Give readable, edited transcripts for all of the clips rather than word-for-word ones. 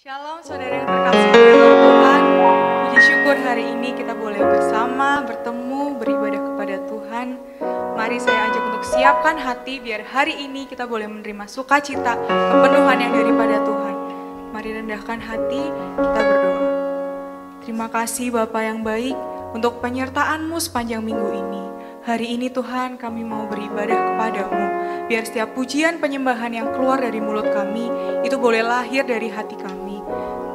Shalom saudara yang terkasih di dalam Tuhan. Puji syukur hari ini kita boleh bersama, bertemu, beribadah kepada Tuhan. Mari saya ajak untuk siapkan hati biar hari ini kita boleh menerima sukacita, kepenuhan yang daripada Tuhan. Mari rendahkan hati, kita berdoa. Terima kasih Bapa yang baik untuk penyertaan-Mu sepanjang minggu ini. Hari ini Tuhan kami mau beribadah kepada-Mu. Biar setiap pujian penyembahan yang keluar dari mulut kami itu boleh lahir dari hati kami.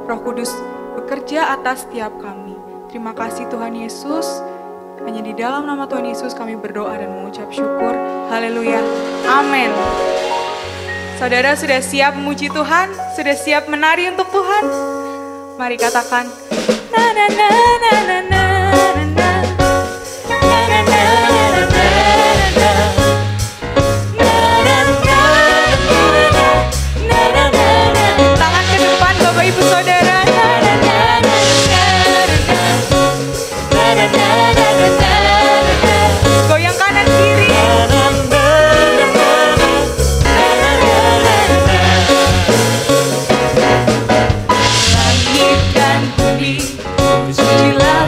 Roh Kudus bekerja atas setiap kami. Terima kasih Tuhan Yesus. Hanya di dalam nama Tuhan Yesus kami berdoa dan mengucap syukur. Haleluya. Amin. Saudara sudah siap memuji Tuhan? Sudah siap menari untuk Tuhan? Mari katakan na na na na na na na na. Tangan ke depan Bapak Ibu Saudara. Goyang kanan kiri. Langit dan bumi, pujilah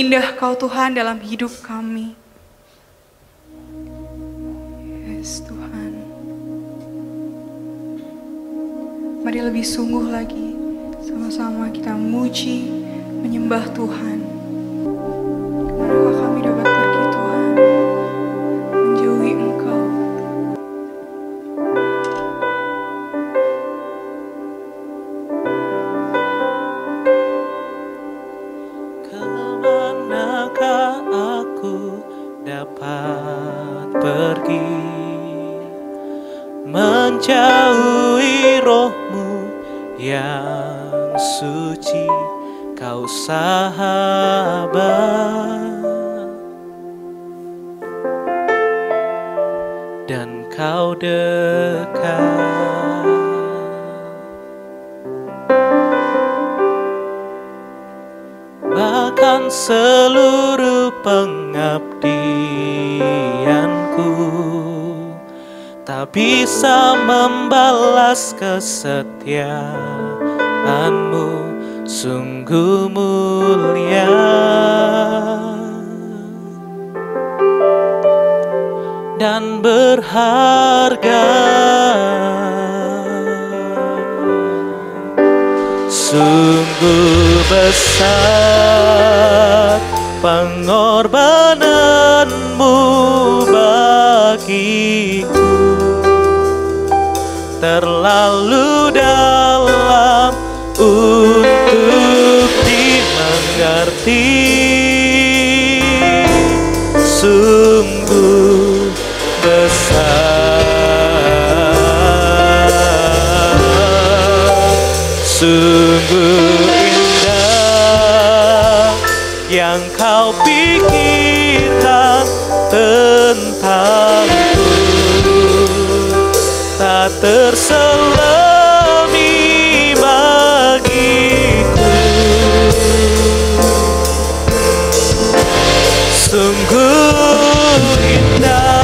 indah Kau Tuhan dalam hidup kami. Yes Tuhan. Mari lebih sungguh lagi sama-sama kita muji, menyembah Tuhan. Kemanakah kami dapat pergi Tuhan, menjauhi Engkau. Kemanakah aku dapat pergi, menjauhi roh-Mu yang suci, Kau sahabat dan Kau dekat. Bahkan seluruh pengabdianku tak bisa membalas kesetiaan-Mu, sungguh mulia dan berharga. Sungguh besar pengorbanan-Mu bagiku, terlalu dalam untuk dimengerti. Sungguh besar, sungguh indah yang Kau pikirkan tentangku, tak terselami bagiku. Sungguh indah,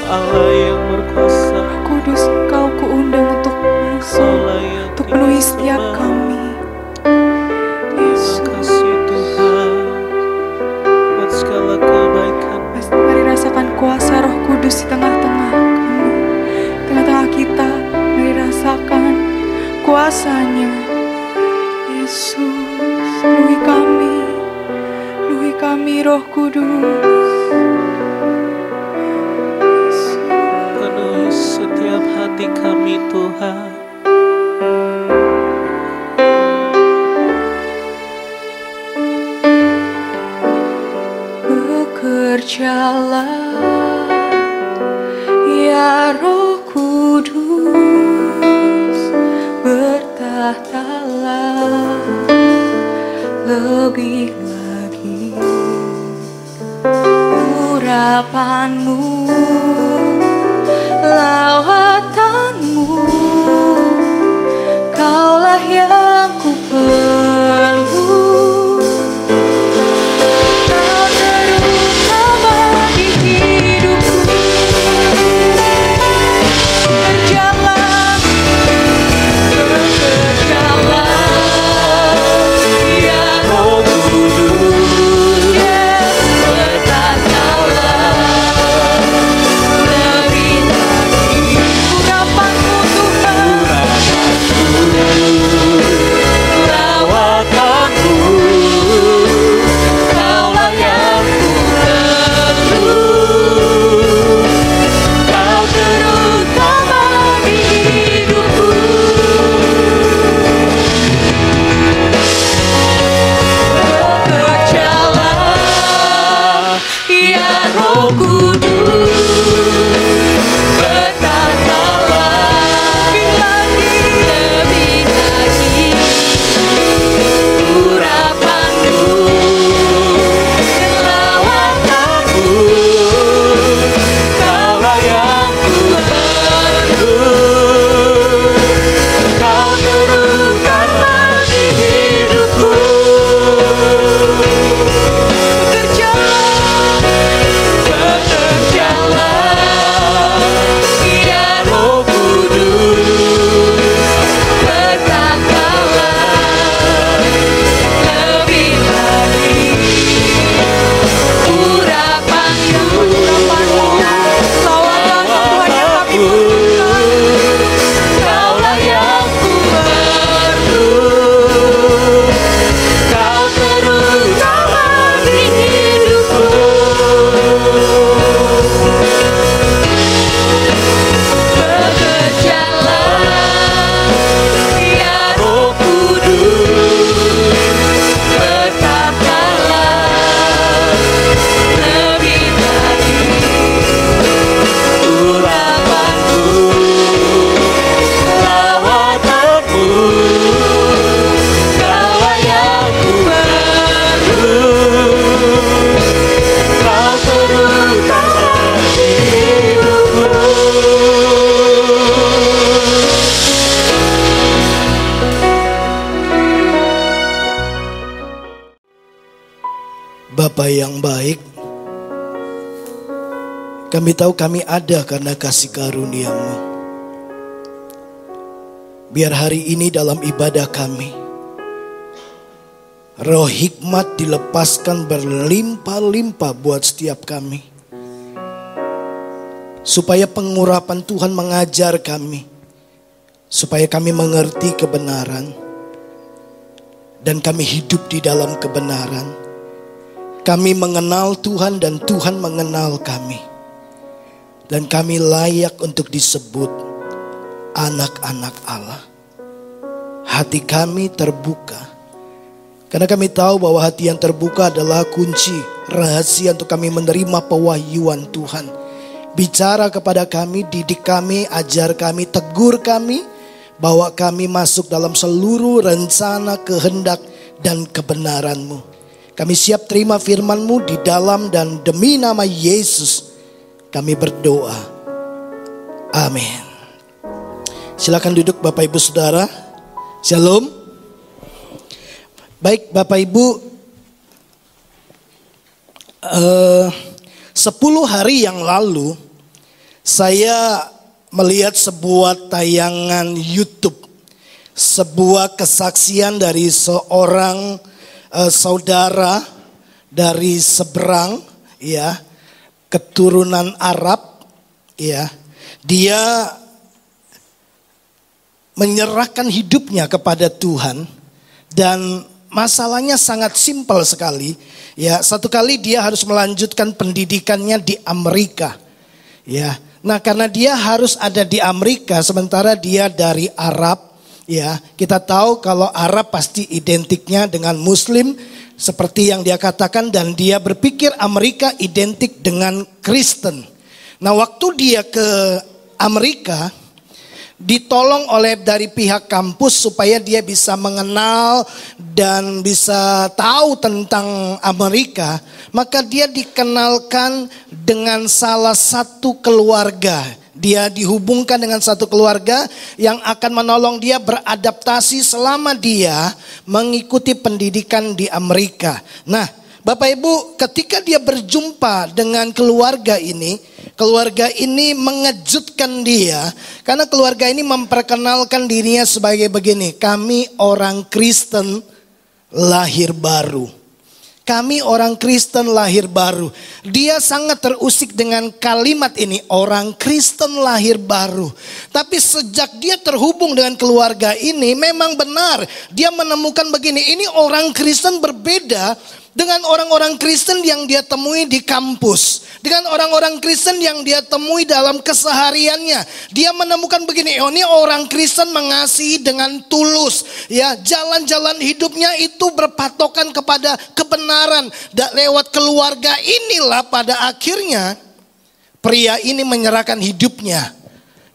Allah yang berkuasa, Kudus, Engkau kuundang untuk masuk, Allah yang untuk penuhi tinggi setiap surga. kami. Yesus, Kasih Tuhan buat segala kebaikan. mari rasakan kuasa Roh Kudus di tengah-tengah kami, tengah-tengah kita. Mari rasakan kuasanya. Yesus, penuhi kami Roh Kudus. Penuhi setiap hati kami Tuhan. Bekerjalah ya Roh Kudus, bertahtalah lebih lagi. Urapanmu, lawatanmu, Kaulah yang ku perlu. Kau terutama di hidupku. Bekerjalah ya Roh Kudus, bertahtalah lebih lagi. Urapanmu Tuhan, Lawatanmu, Kaulah yang ku perlu. Kau terutama di hidupku. bekerjalah ya Roh Kudus, bertahtalah lebih lagi. Urapanmu, lawatanmu, Kaulah yang ku perlu. Kau terutama di hidupku. bekerjalah ya Roh Kudus, bertahtalah lebih lagi. Urapanmu, lawatanmu Tuhan yang kami butuhkan. Kaulah yang ku perlu. Kau terutama di hidupku. Bekerjalah ya Roh Kudus, bertahtalah lebih lagi. Urapanmu, lawatanmu, Kaulah yang ku perlu. Kau terutama di hidupku. Bapa yang baik, kami tahu kami ada karena kasih karunia-Mu. Biar hari ini dalam ibadah kami, roh hikmat dilepaskan berlimpah-limpah buat setiap kami. Supaya pengurapan Tuhan mengajar kami, supaya kami mengerti kebenaran, dan kami hidup di dalam kebenaran. Kami mengenal Tuhan dan Tuhan mengenal kami. Dan kami layak untuk disebut anak-anak Allah. Hati kami terbuka. Karena kami tahu bahwa hati yang terbuka adalah kunci rahasia untuk kami menerima pewahyuan Tuhan. Bicara kepada kami, didik kami, ajar kami, tegur kami. Bawa kami masuk dalam seluruh rencana, kehendak, dan kebenaran-Mu. Kami siap terima firman-Mu di dalam dan demi nama Yesus kami berdoa. Amin. Silakan duduk Bapak Ibu Saudara. Shalom. Baik Bapak Ibu, 10 hari yang lalu Saya melihat sebuah tayangan YouTube, sebuah kesaksian dari seorang saudara dari seberang, ya, keturunan Arab, ya. Dia menyerahkan hidupnya kepada Tuhan dan masalahnya sangat simpel sekali, ya. Satu kali dia harus melanjutkan pendidikannya di Amerika, ya. Nah, karena dia harus ada di Amerika sementara dia dari Arab, ya. Kita tahu kalau Arab pasti identiknya dengan Muslim seperti yang dia katakan, dan dia berpikir Amerika identik dengan Kristen. Nah, waktu dia ke Amerika, ditolong oleh dari pihak kampus supaya dia bisa mengenal dan bisa tahu tentang Amerika, maka dia dikenalkan dengan salah satu keluarga. Dia dihubungkan dengan satu keluarga yang akan menolong dia beradaptasi selama dia mengikuti pendidikan di Amerika. Nah, Bapak Ibu, ketika dia berjumpa dengan keluarga ini mengejutkan dia. Karena keluarga ini memperkenalkan dirinya sebagai begini: kami orang Kristen lahir baru. Kami orang Kristen lahir baru. Dia sangat terusik dengan kalimat ini, orang Kristen lahir baru. Tapi sejak dia terhubung dengan keluarga ini, memang benar dia menemukan begini, ini orang Kristen berbeda dengan orang-orang Kristen yang dia temui di kampus, dengan orang-orang Kristen yang dia temui dalam kesehariannya. Dia menemukan begini, oh, ini orang Kristen mengasihi dengan tulus, ya. Jalan-jalan hidupnya itu berpatokan kepada kebenaran. Dan lewat keluarga inilah pada akhirnya pria ini menyerahkan hidupnya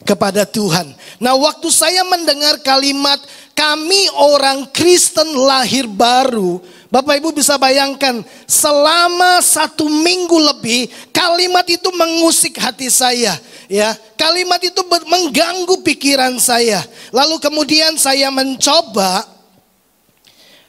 kepada Tuhan. Nah, waktu saya mendengar kalimat kami orang Kristen lahir baru, Bapak Ibu bisa bayangkan, selama 1 minggu lebih kalimat itu mengusik hati saya, ya. Kalimat itu mengganggu pikiran saya. Lalu kemudian saya mencoba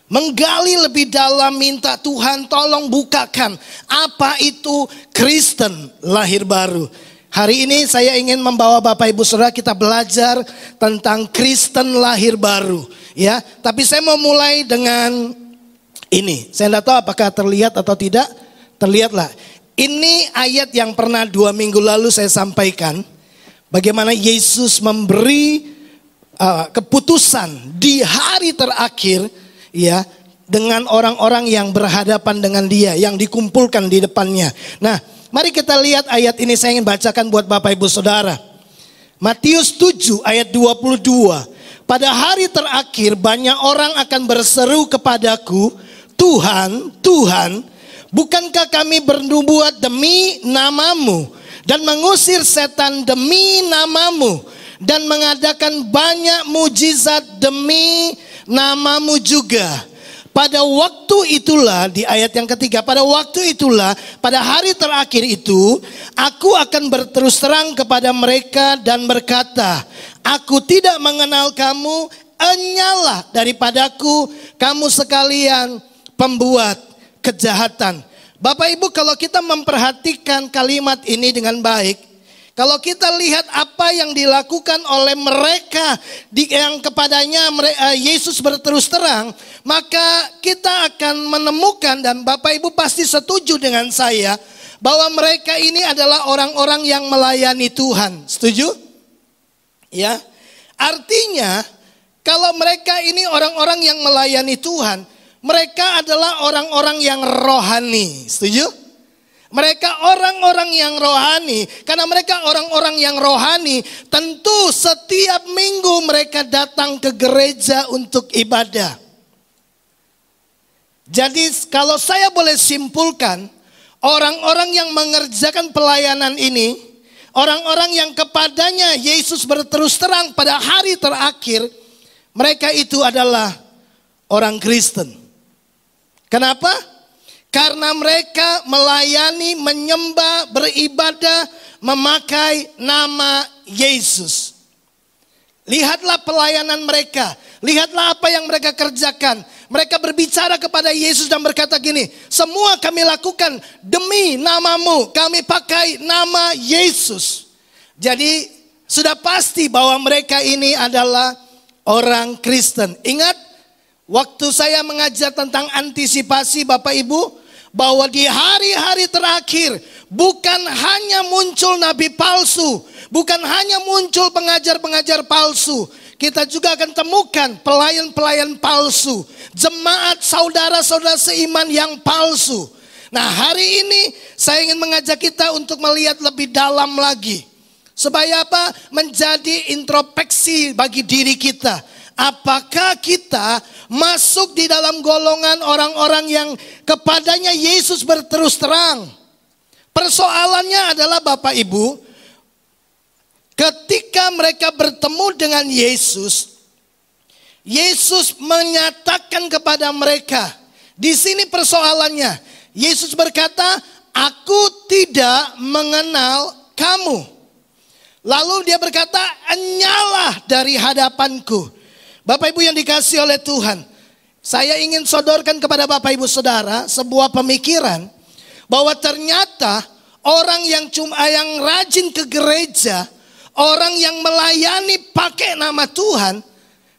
menggali lebih dalam, minta Tuhan tolong bukakan apa itu Kristen lahir baru. Hari ini saya ingin membawa Bapak Ibu Saudara kita belajar tentang Kristen lahir baru, ya. Tapi saya mau mulai dengan ini. Saya tidak tahu apakah terlihat atau tidak. Terlihatlah. Ini ayat yang pernah 2 minggu lalu saya sampaikan. Bagaimana Yesus memberi keputusan di hari terakhir, ya, dengan orang-orang yang berhadapan dengan dia, yang dikumpulkan di depannya. Nah, mari kita lihat ayat ini, saya ingin bacakan buat Bapak Ibu Saudara. Matius 7 ayat 22. Pada hari terakhir banyak orang akan berseru kepadaku, Tuhan, Tuhan, bukankah kami bernubuat demi namamu dan mengusir setan demi namamu dan mengadakan banyak mujizat demi namamu juga? Pada waktu itulah, di ayat yang ketiga, pada waktu itulah, pada hari terakhir itu, aku akan berterus terang kepada mereka dan berkata, aku tidak mengenal kamu, enyalah daripadaku kamu sekalian pembuat kejahatan. Bapak Ibu, kalau kita memperhatikan kalimat ini dengan baik, kalau kita lihat apa yang dilakukan oleh mereka yang kepadanya Yesus berterus terang, maka kita akan menemukan, dan Bapak Ibu pasti setuju dengan saya, bahwa mereka ini adalah orang-orang yang melayani Tuhan. Setuju? Ya. Artinya, kalau mereka ini orang-orang yang melayani Tuhan, mereka adalah orang-orang yang rohani. Setuju? Mereka orang-orang yang rohani. Karena mereka orang-orang yang rohani, tentu setiap minggu mereka datang ke gereja untuk ibadah. Jadi kalau saya boleh simpulkan, orang-orang yang mengerjakan pelayanan ini, orang-orang yang kepadanya Yesus berterus terang pada hari terakhir, mereka itu adalah orang Kristen. Kenapa? Karena mereka melayani, menyembah, beribadah, memakai nama Yesus. Lihatlah pelayanan mereka. Lihatlah apa yang mereka kerjakan. Mereka berbicara kepada Yesus dan berkata gini, semua kami lakukan demi namamu. Kami pakai nama Yesus. Jadi sudah pasti bahwa mereka ini adalah orang Kristen. Ingat, waktu saya mengajar tentang antisipasi Bapak Ibu, bahwa di hari-hari terakhir bukan hanya muncul nabi palsu, bukan hanya muncul pengajar-pengajar palsu. Kita juga akan temukan pelayan-pelayan palsu, jemaat saudara-saudara seiman yang palsu. Nah, hari ini saya ingin mengajak kita untuk melihat lebih dalam lagi. Supaya apa? Menjadi introspeksi bagi diri kita. Apakah kita masuk di dalam golongan orang-orang yang kepadanya Yesus berterus terang? Persoalannya adalah Bapak Ibu, ketika mereka bertemu dengan Yesus, Yesus menyatakan kepada mereka, di sini persoalannya, Yesus berkata, "Aku tidak mengenal kamu." Lalu dia berkata, "Enyalah dari hadapanku." Bapak Ibu yang dikasihi oleh Tuhan, saya ingin sodorkan kepada Bapak Ibu Saudara sebuah pemikiran bahwa ternyata orang yang rajin ke gereja, orang yang melayani pakai nama Tuhan,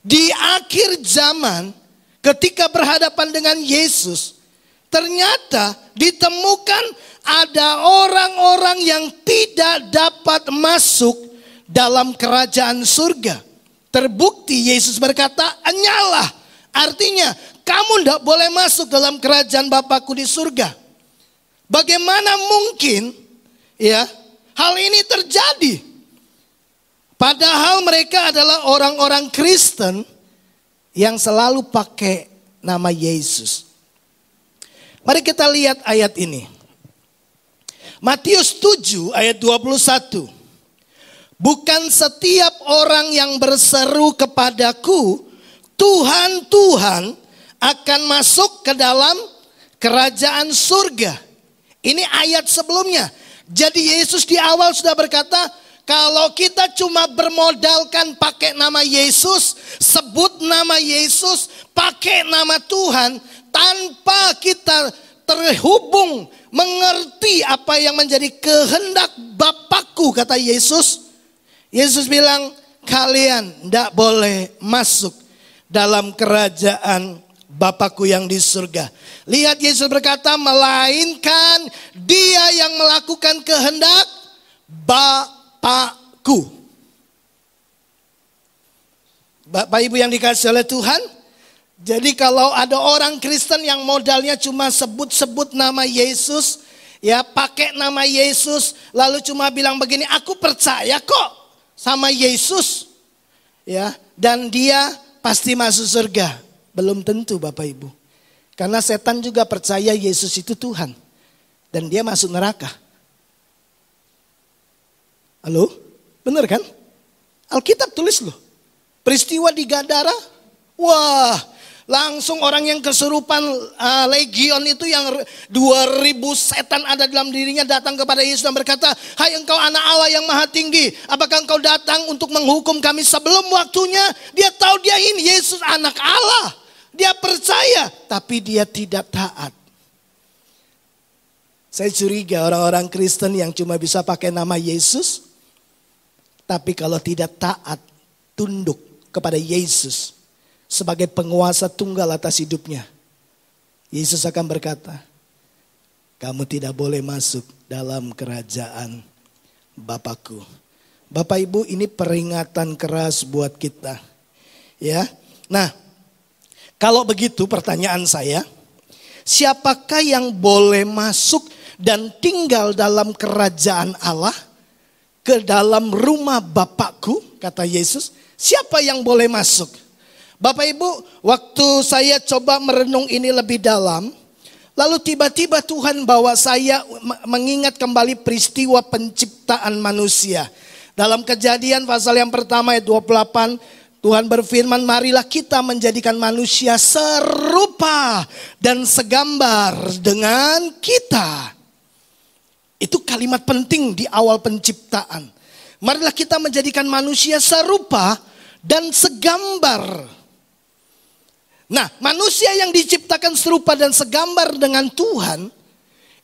di akhir zaman ketika berhadapan dengan Yesus, ternyata ditemukan ada orang-orang yang tidak dapat masuk dalam kerajaan surga. Terbukti Yesus berkata, "Enyalah." Artinya, kamu tidak boleh masuk dalam kerajaan Bapakku di surga. Bagaimana mungkin ya hal ini terjadi? Padahal mereka adalah orang-orang Kristen yang selalu pakai nama Yesus. Mari kita lihat ayat ini. Matius 7 ayat 21. "Bukan setiap orang yang berseru kepadaku, Tuhan, Tuhan, akan masuk ke dalam kerajaan surga." Ini ayat sebelumnya. Jadi Yesus di awal sudah berkata, kalau kita cuma bermodalkan pakai nama Yesus, sebut nama Yesus, pakai nama Tuhan, tanpa kita terhubung, mengerti apa yang menjadi kehendak Bapakku, kata Yesus. Yesus bilang, kalian tidak boleh masuk dalam kerajaan Bapakku yang di surga. Lihat Yesus berkata, melainkan dia yang melakukan kehendak Bapakku. Bapak Ibu yang dikasihi oleh Tuhan, jadi kalau ada orang Kristen yang modalnya cuma sebut-sebut nama Yesus, ya pakai nama Yesus, lalu cuma bilang begini, aku percaya kok sama Yesus, ya, dan dia pasti masuk surga. Belum tentu Bapak Ibu, karena setan juga percaya Yesus itu Tuhan, dan dia masuk neraka. Halo, benar kan? Alkitab tulis loh, peristiwa di Gadara, wah, langsung orang yang kesurupan legion itu yang 2000 setan ada dalam dirinya datang kepada Yesus dan berkata, hai engkau anak Allah yang maha tinggi, apakah engkau datang untuk menghukum kami sebelum waktunya? Dia tahu dia ini Yesus anak Allah, dia percaya tapi dia tidak taat. Saya curiga orang-orang Kristen yang cuma bisa pakai nama Yesus, tapi kalau tidak taat tunduk kepada Yesus sebagai penguasa tunggal atas hidupnya, Yesus akan berkata, kamu tidak boleh masuk dalam kerajaan Bapakku. Bapak Ibu, ini peringatan keras buat kita. Ya. Nah, kalau begitu pertanyaan saya, siapakah yang boleh masuk dan tinggal dalam kerajaan Allah? Ke dalam rumah Bapakku, kata Yesus, siapa yang boleh masuk? Bapak Ibu, waktu saya coba merenung ini lebih dalam, lalu tiba-tiba Tuhan bawa saya mengingat kembali peristiwa penciptaan manusia. Dalam Kejadian pasal yang pertama ayat 28, Tuhan berfirman, marilah kita menjadikan manusia serupa dan segambar dengan kita. Itu kalimat penting di awal penciptaan. Marilah kita menjadikan manusia serupa dan segambar. Nah, manusia yang diciptakan serupa dan segambar dengan Tuhan,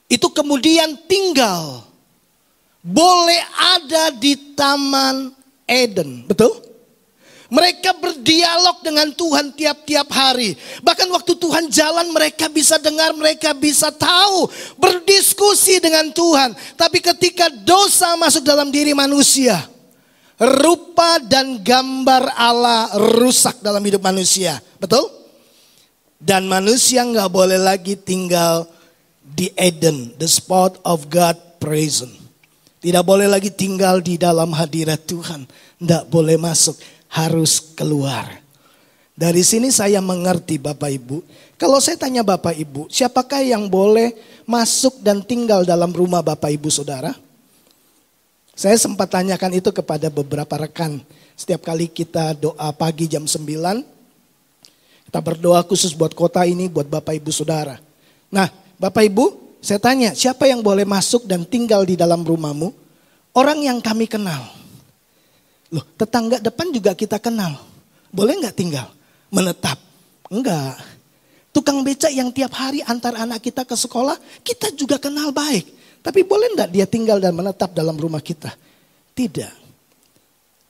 itu kemudian tinggal boleh ada di Taman Eden. Betul? Mereka berdialog dengan Tuhan tiap-tiap hari. Bahkan waktu Tuhan jalan mereka bisa dengar, mereka bisa tahu. Berdiskusi dengan Tuhan. Tapi ketika dosa masuk dalam diri manusia, rupa dan gambar Allah rusak dalam hidup manusia. Betul? Dan manusia nggak boleh lagi tinggal di Eden, the spot of God present. Tidak boleh lagi tinggal di dalam hadirat Tuhan. Nggak boleh masuk. Harus keluar. Dari sini saya mengerti Bapak Ibu. Kalau saya tanya Bapak Ibu, siapakah yang boleh masuk dan tinggal dalam rumah Bapak Ibu Saudara? Saya sempat tanyakan itu kepada beberapa rekan. Setiap kali kita doa pagi jam 9, kita berdoa khusus buat kota ini, buat Bapak Ibu Saudara. Nah Bapak Ibu, saya tanya siapa yang boleh masuk dan tinggal di dalam rumahmu? Orang yang kami kenal. Loh, tetangga depan juga kita kenal. Boleh nggak tinggal? Menetap? Enggak. Tukang becak yang tiap hari antar anak kita ke sekolah, kita juga kenal baik. Tapi boleh nggak dia tinggal dan menetap dalam rumah kita? Tidak.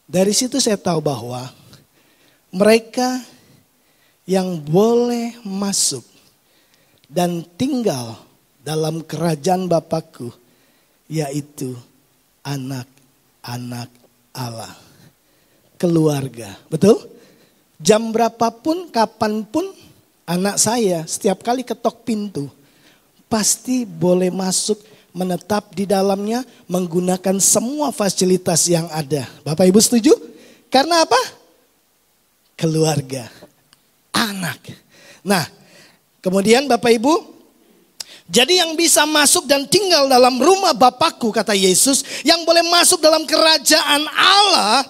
Dari situ saya tahu bahwa mereka yang boleh masuk dan tinggal dalam kerajaan Bapakku, yaitu anak-anak Allah. Keluarga, betul? Jam berapapun, kapanpun anak saya setiap kali ketok pintu pasti boleh masuk, menetap di dalamnya, menggunakan semua fasilitas yang ada. Bapak Ibu setuju? Karena apa? Keluarga, anak. Nah, kemudian Bapak Ibu, jadi yang bisa masuk dan tinggal dalam rumah Bapakku, kata Yesus, yang boleh masuk dalam kerajaan Allah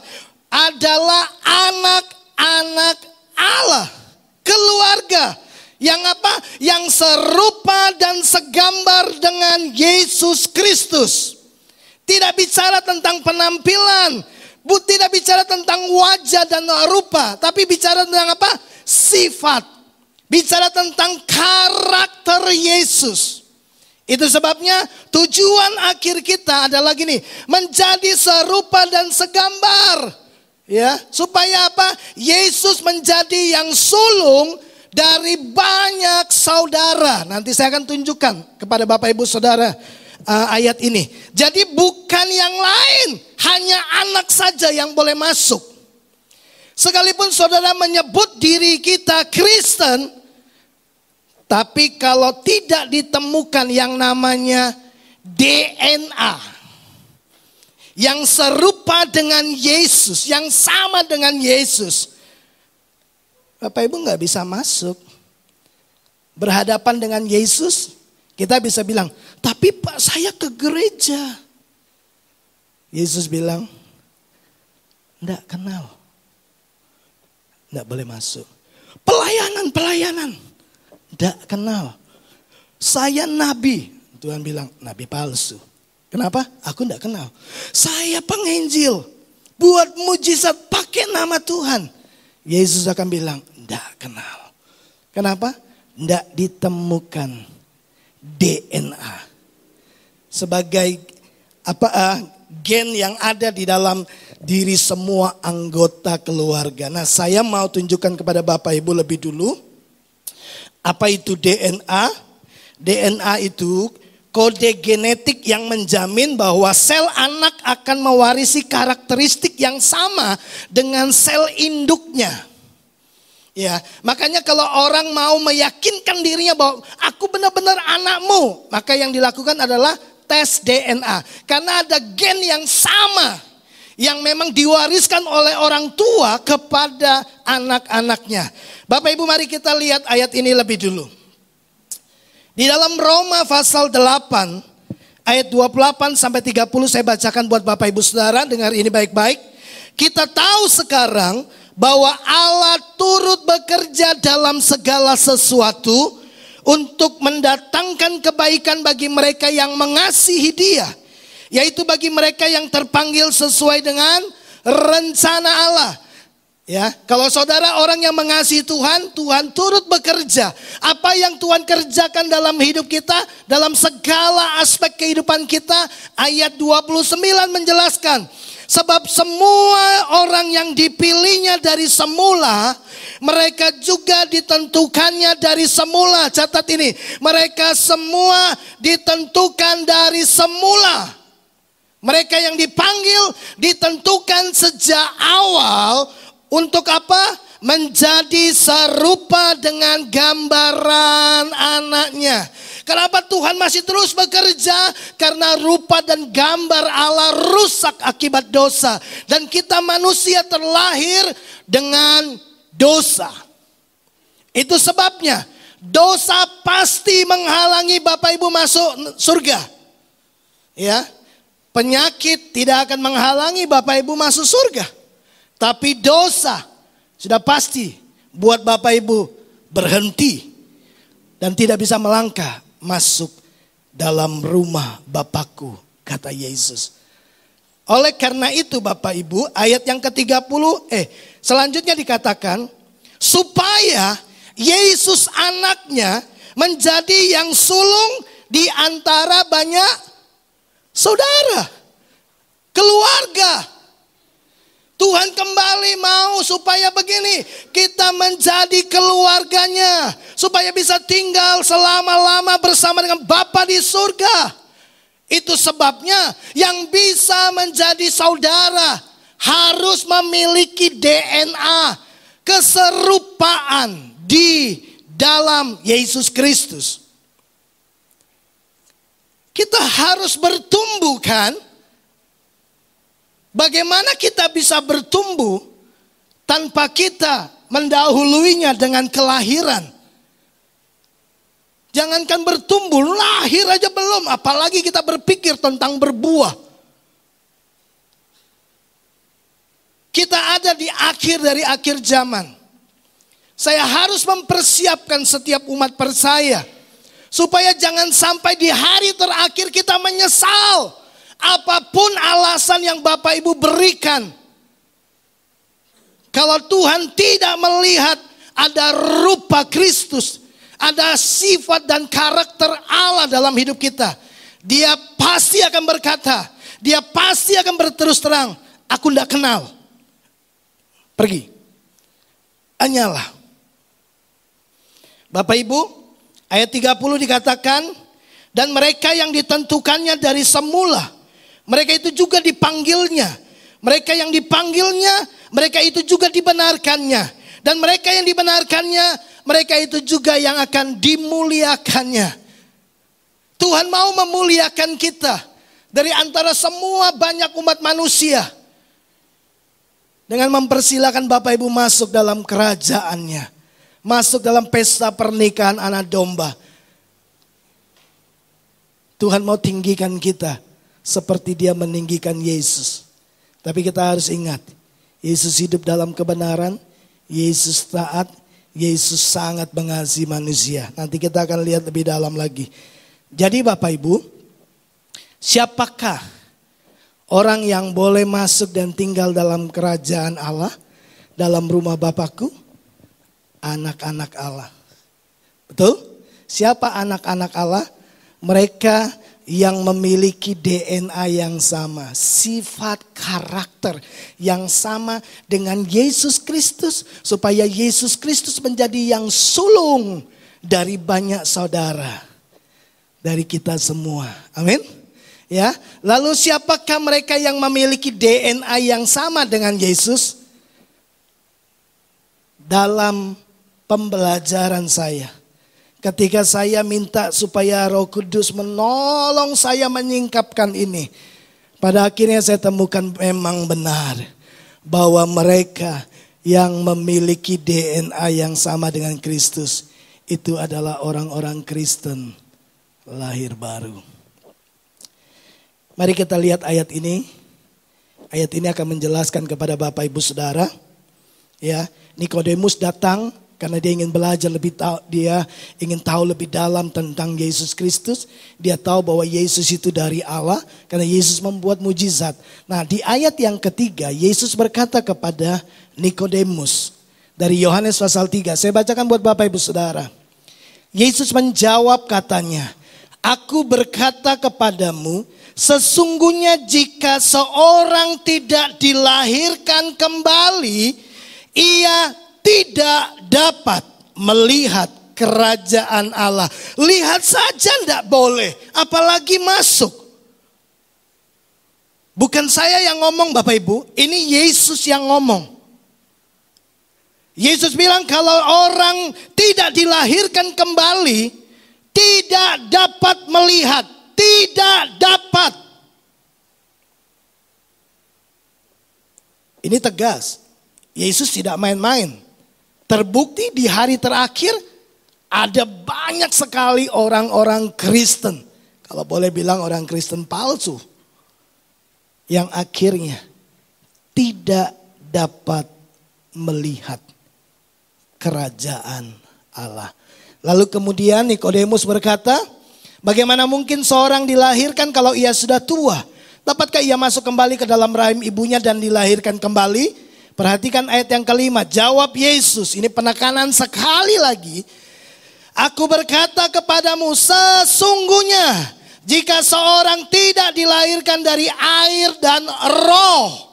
adalah anak-anak Allah, keluarga yang apa? Yang serupa dan segambar dengan Yesus Kristus. Tidak bicara tentang penampilan, tidak bicara tentang wajah dan rupa, tapi bicara tentang apa? Sifat. Bicara tentang karakter Yesus. Itu sebabnya tujuan akhir kita adalah gini, menjadi serupa dan segambar. Ya, supaya apa? Yesus menjadi yang sulung dari banyak saudara. Nanti saya akan tunjukkan kepada Bapak Ibu Saudara ayat ini. Jadi bukan yang lain, hanya anak saja yang boleh masuk. Sekalipun saudara menyebut diri kita Kristen, tapi kalau tidak ditemukan yang namanya DNA, yang serupa dengan Yesus, yang sama dengan Yesus, Bapak Ibu nggak bisa masuk. Berhadapan dengan Yesus, kita bisa bilang, tapi Pak saya ke gereja. Yesus bilang, enggak kenal. Enggak boleh masuk. Pelayanan, enggak kenal. Saya nabi. Tuhan bilang, nabi palsu. Kenapa? Aku enggak kenal. Saya penginjil. Buat mujizat pakai nama Tuhan. Yesus akan bilang, enggak kenal. Kenapa? Enggak ditemukan DNA. Sebagai gen yang ada di dalam diri semua anggota keluarga. Nah, saya mau tunjukkan kepada Bapak Ibu lebih dulu. Apa itu DNA? DNA itu kode genetik yang menjamin bahwa sel anak akan mewarisi karakteristik yang sama dengan sel induknya. Ya, makanya kalau orang mau meyakinkan dirinya bahwa aku benar-benar anakmu, maka yang dilakukan adalah tes DNA. Karena ada gen yang sama yang memang diwariskan oleh orang tua kepada anak-anaknya. Bapak Ibu, mari kita lihat ayat ini lebih dulu. Di dalam Roma pasal 8 ayat 28 sampai 30 saya bacakan buat Bapak Ibu Saudara, dengar ini baik-baik. Kita tahu sekarang bahwa Allah turut bekerja dalam segala sesuatu untuk mendatangkan kebaikan bagi mereka yang mengasihi Dia, yaitu bagi mereka yang terpanggil sesuai dengan rencana Allah. Ya, kalau saudara orang yang mengasihi Tuhan, Tuhan turut bekerja. Apa yang Tuhan kerjakan dalam hidup kita, dalam segala aspek kehidupan kita, ayat 29 menjelaskan. Sebab semua orang yang dipilihnya dari semula, mereka juga ditentukannya dari semula. Catat ini, mereka semua ditentukan dari semula. Mereka yang dipanggil ditentukan sejak awal. Untuk apa? Menjadi serupa dengan gambaran anaknya. Kenapa Tuhan masih terus bekerja? Karena rupa dan gambar Allah rusak akibat dosa. Dan kita manusia terlahir dengan dosa. Itu sebabnya dosa pasti menghalangi Bapak Ibu masuk surga. Ya, penyakit tidak akan menghalangi Bapak Ibu masuk surga. Tapi dosa sudah pasti buat Bapak Ibu berhenti dan tidak bisa melangkah masuk dalam rumah Bapakku, kata Yesus. Oleh karena itu Bapak Ibu, ayat yang ke-30 selanjutnya dikatakan supaya Yesus anaknya menjadi yang sulung di antara banyak saudara, keluarga. Tuhan kembali mau supaya begini, kita menjadi keluarganya, supaya bisa tinggal selama-lama bersama dengan Bapa di surga. Itu sebabnya yang bisa menjadi saudara harus memiliki DNA, keserupaan di dalam Yesus Kristus. Kita harus bertumbuh kan? Bagaimana kita bisa bertumbuh tanpa kita mendahuluinya dengan kelahiran? Jangankan bertumbuh, lahir aja belum, apalagi kita berpikir tentang berbuah. Kita ada di akhir dari akhir zaman. Saya harus mempersiapkan setiap umat percaya supaya jangan sampai di hari terakhir kita menyesal. Apapun alasan yang Bapak Ibu berikan, kalau Tuhan tidak melihat ada rupa Kristus, ada sifat dan karakter Allah dalam hidup kita, Dia pasti akan berkata, Dia pasti akan berterus terang, aku tidak kenal. Pergi. Hanyalah. Bapak Ibu, ayat 30 dikatakan, dan mereka yang ditentukannya dari semula, mereka itu juga dipanggilnya. Mereka yang dipanggilnya, mereka itu juga dibenarkannya. Dan mereka yang dibenarkannya, mereka itu juga yang akan dimuliakannya. Tuhan mau memuliakan kita dari antara semua banyak umat manusia. Dengan mempersilakan Bapak Ibu masuk dalam kerajaannya. Masuk dalam pesta pernikahan anak domba. Tuhan mau tinggikan kita seperti Dia meninggikan Yesus. Tapi kita harus ingat, Yesus hidup dalam kebenaran, Yesus taat, Yesus sangat mengasihi manusia. Nanti kita akan lihat lebih dalam lagi. Jadi Bapak Ibu, siapakah orang yang boleh masuk dan tinggal dalam kerajaan Allah, dalam rumah Bapakku? Anak-anak Allah. Betul? Siapa anak-anak Allah? Mereka yang memiliki DNA yang sama, sifat karakter yang sama dengan Yesus Kristus, supaya Yesus Kristus menjadi yang sulung dari banyak saudara, dari kita semua. Amin. Ya, lalu siapakah mereka yang memiliki DNA yang sama dengan Yesus? Dalam pembelajaran saya, ketika saya minta supaya Roh Kudus menolong saya menyingkapkan ini, pada akhirnya saya temukan memang benar bahwa mereka yang memiliki DNA yang sama dengan Kristus itu adalah orang-orang Kristen lahir baru. Mari kita lihat ayat ini. Ayat ini akan menjelaskan kepada Bapak Ibu Saudara, ya, Nikodemus datang Karena dia ingin belajar lebih tahu, dia ingin tahu lebih dalam tentang Yesus Kristus. Dia tahu bahwa Yesus itu dari Allah karena Yesus membuat mujizat. Nah, di ayat yang ketiga Yesus berkata kepada Nikodemus dari Yohanes pasal 3. Saya bacakan buat Bapak Ibu Saudara. Yesus menjawab katanya, "Aku berkata kepadamu, sesungguhnya jika seorang tidak dilahirkan kembali, ia tidak dapat melihat kerajaan Allah." Lihat saja tidak boleh, apalagi masuk. Bukan saya yang ngomong Bapak Ibu, ini Yesus yang ngomong. Yesus bilang kalau orang tidak dilahirkan kembali, tidak dapat melihat, tidak dapat. Ini tegas. Yesus tidak main-main. Terbukti di hari terakhir ada banyak sekali orang-orang Kristen. Kalau boleh bilang orang Kristen palsu. Yang akhirnya tidak dapat melihat kerajaan Allah. Lalu kemudian Nikodemus berkata, bagaimana mungkin seorang dilahirkan kalau ia sudah tua? Dapatkah ia masuk kembali ke dalam rahim ibunya dan dilahirkan kembali? Perhatikan ayat yang kelima. Jawab Yesus, ini penekanan sekali lagi. Aku berkata kepadamu, sesungguhnya jika seorang tidak dilahirkan dari air dan roh.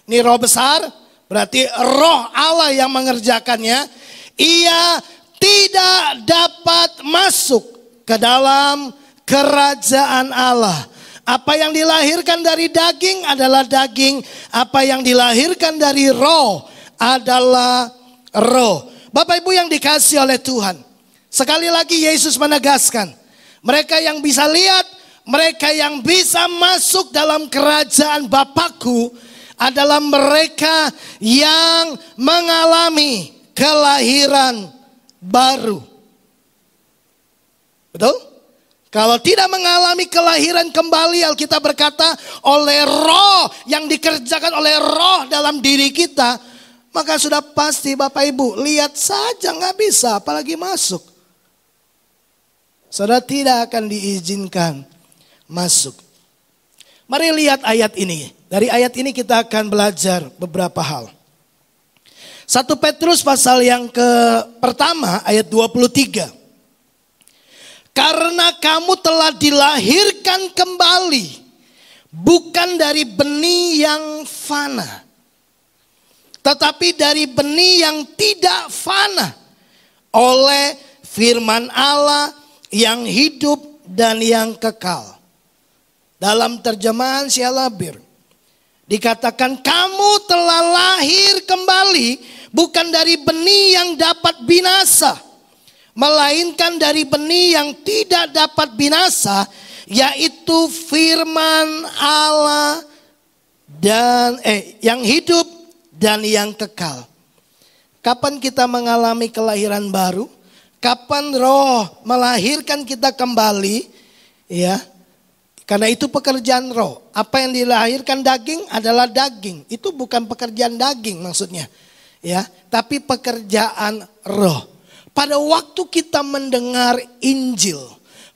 Ini roh besar, berarti roh Allah yang mengerjakannya. Ia tidak dapat masuk ke dalam kerajaan Allah. Apa yang dilahirkan dari daging adalah daging. Apa yang dilahirkan dari roh adalah roh. Bapak Ibu yang dikasihi oleh Tuhan. Sekali lagi Yesus menegaskan. Mereka yang bisa lihat, mereka yang bisa masuk dalam kerajaan Bapakku adalah mereka yang mengalami kelahiran baru. Betul? Kalau tidak mengalami kelahiran kembali, Alkitab berkata oleh roh yang dikerjakan oleh roh dalam diri kita, maka sudah pasti Bapak Ibu lihat saja nggak bisa, apalagi masuk. Saudara tidak akan diizinkan masuk. Mari lihat ayat ini. Dari ayat ini kita akan belajar beberapa hal. 1 Petrus pasal yang pertama ayat 23. Karena kamu telah dilahirkan kembali, bukan dari benih yang fana, tetapi dari benih yang tidak fana, oleh firman Allah yang hidup dan yang kekal. Dalam terjemahan Syalabir dikatakan kamu telah lahir kembali, bukan dari benih yang dapat binasa, melainkan dari benih yang tidak dapat binasa, yaitu firman Allah dan yang hidup dan yang kekal. Kapan kita mengalami kelahiran baru? Kapan roh melahirkan kita kembali? Ya, karena itu pekerjaan roh. Apa yang dilahirkan daging adalah daging. Itu bukan pekerjaan daging maksudnya, ya, tapi pekerjaan roh. Pada waktu kita mendengar Injil,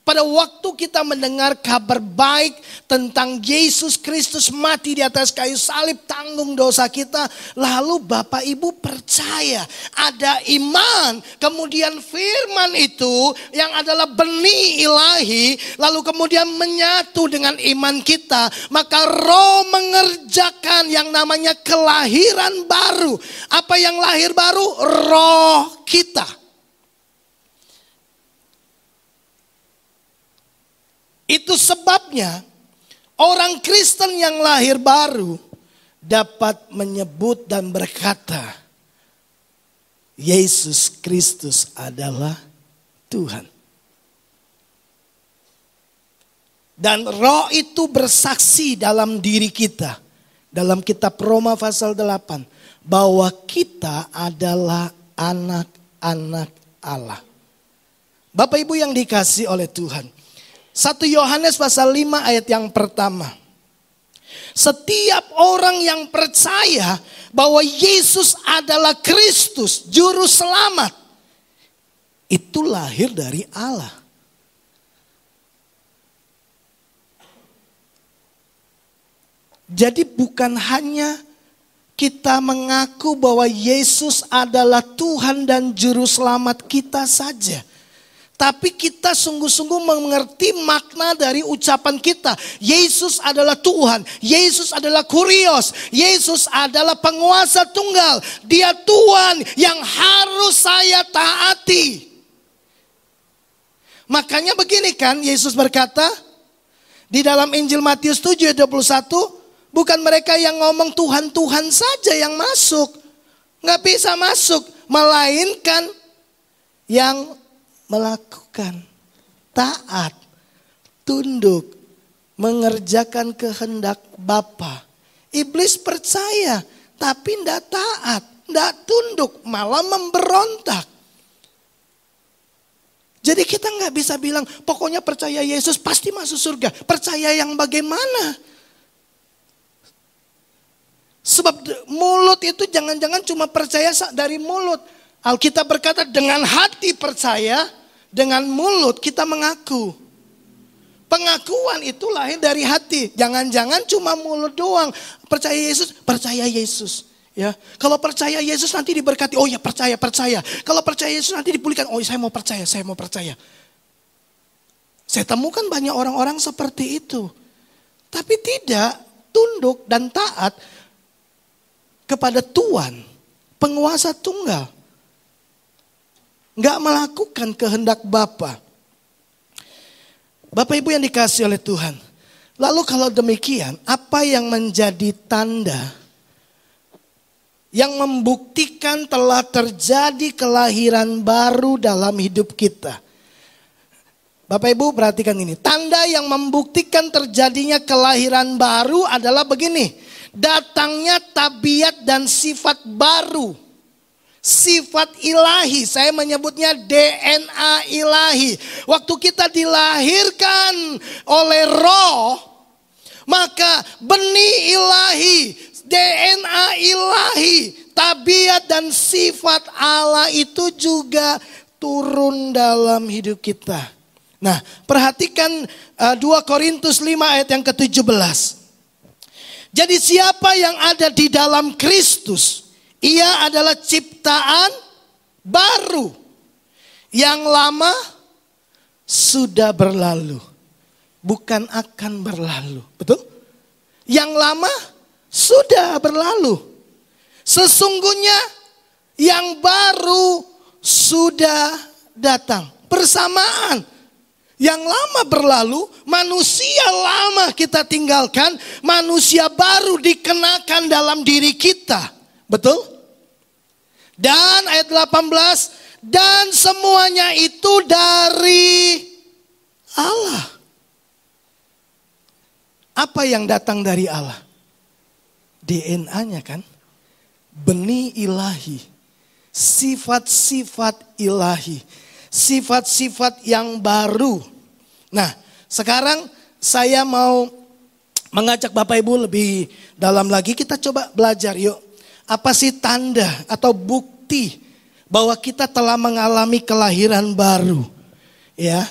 pada waktu kita mendengar kabar baik tentang Yesus Kristus mati di atas kayu salib, tanggung dosa kita, lalu Bapak Ibu percaya, ada iman, kemudian firman itu yang adalah benih ilahi, lalu kemudian menyatu dengan iman kita, maka roh mengerjakan yang namanya kelahiran baru. Apa yang lahir baru? Roh kita. Itu sebabnya orang Kristen yang lahir baru dapat menyebut dan berkata, Yesus Kristus adalah Tuhan. Dan roh itu bersaksi dalam diri kita. Dalam kitab Roma pasal 8. Bahwa kita adalah anak-anak Allah. Bapak Ibu yang dikasihi oleh Tuhan. 1 Yohanes pasal 5 ayat yang pertama. Setiap orang yang percaya bahwa Yesus adalah Kristus, juru selamat, itu lahir dari Allah. Jadi bukan hanya kita mengaku bahwa Yesus adalah Tuhan dan Juru Selamat kita saja. Tapi kita sungguh-sungguh mengerti makna dari ucapan kita. Yesus adalah Tuhan. Yesus adalah Kurios. Yesus adalah penguasa tunggal. Dia Tuhan yang harus saya taati. Makanya begini kan Yesus berkata di dalam Injil Matius 7 ayat 21. Bukan mereka yang ngomong Tuhan, Tuhan saja yang masuk. Nggak bisa masuk. Melainkan yang melakukan, taat, tunduk, mengerjakan kehendak Bapa. Iblis percaya, tapi tidak taat, tidak tunduk, malah memberontak. Jadi kita nggak bisa bilang, pokoknya percaya Yesus pasti masuk surga. Percaya yang bagaimana? Sebab mulut itu jangan-jangan cuma percaya dari mulut. Alkitab berkata dengan hati percaya, dengan mulut kita mengaku. Pengakuan itu lahir dari hati. Jangan-jangan cuma mulut doang. Percaya Yesus, percaya Yesus. Ya, kalau percaya Yesus nanti diberkati. Oh ya percaya. Kalau percaya Yesus nanti dipulihkan. Oh saya mau percaya. Saya temukan banyak orang-orang seperti itu. Tapi tidak tunduk dan taat kepada Tuhan, penguasa tunggal. Enggak melakukan kehendak Bapa. Bapak Ibu yang dikasihi oleh Tuhan. Lalu kalau demikian, apa yang menjadi tanda yang membuktikan telah terjadi kelahiran baru dalam hidup kita? Bapak Ibu perhatikan ini. Tanda yang membuktikan terjadinya kelahiran baru adalah begini. Datangnya tabiat dan sifat baru. Sifat ilahi, saya menyebutnya DNA ilahi. Waktu kita dilahirkan oleh Roh, maka benih ilahi, DNA ilahi, tabiat dan sifat Allah itu juga turun dalam hidup kita. Nah, perhatikan 2 Korintus 5 ayat yang ke-17. Jadi siapa yang ada di dalam Kristus, ia adalah ciptaan baru. Yang lama sudah berlalu, bukan akan berlalu. Betul? Yang lama sudah berlalu. Sesungguhnya yang baru sudah datang. Bersamaan. Yang lama berlalu, manusia lama kita tinggalkan, manusia baru dikenakan dalam diri kita. Betul? Dan ayat 18, dan semuanya itu dari Allah. Apa yang datang dari Allah? DNA-nya kan? Benih ilahi. Sifat-sifat ilahi. Sifat-sifat yang baru. Nah, sekarang saya mau mengajak Bapak Ibu lebih dalam lagi. Kita coba belajar yuk. Apa sih tanda atau bukti bahwa kita telah mengalami kelahiran baru? Ya.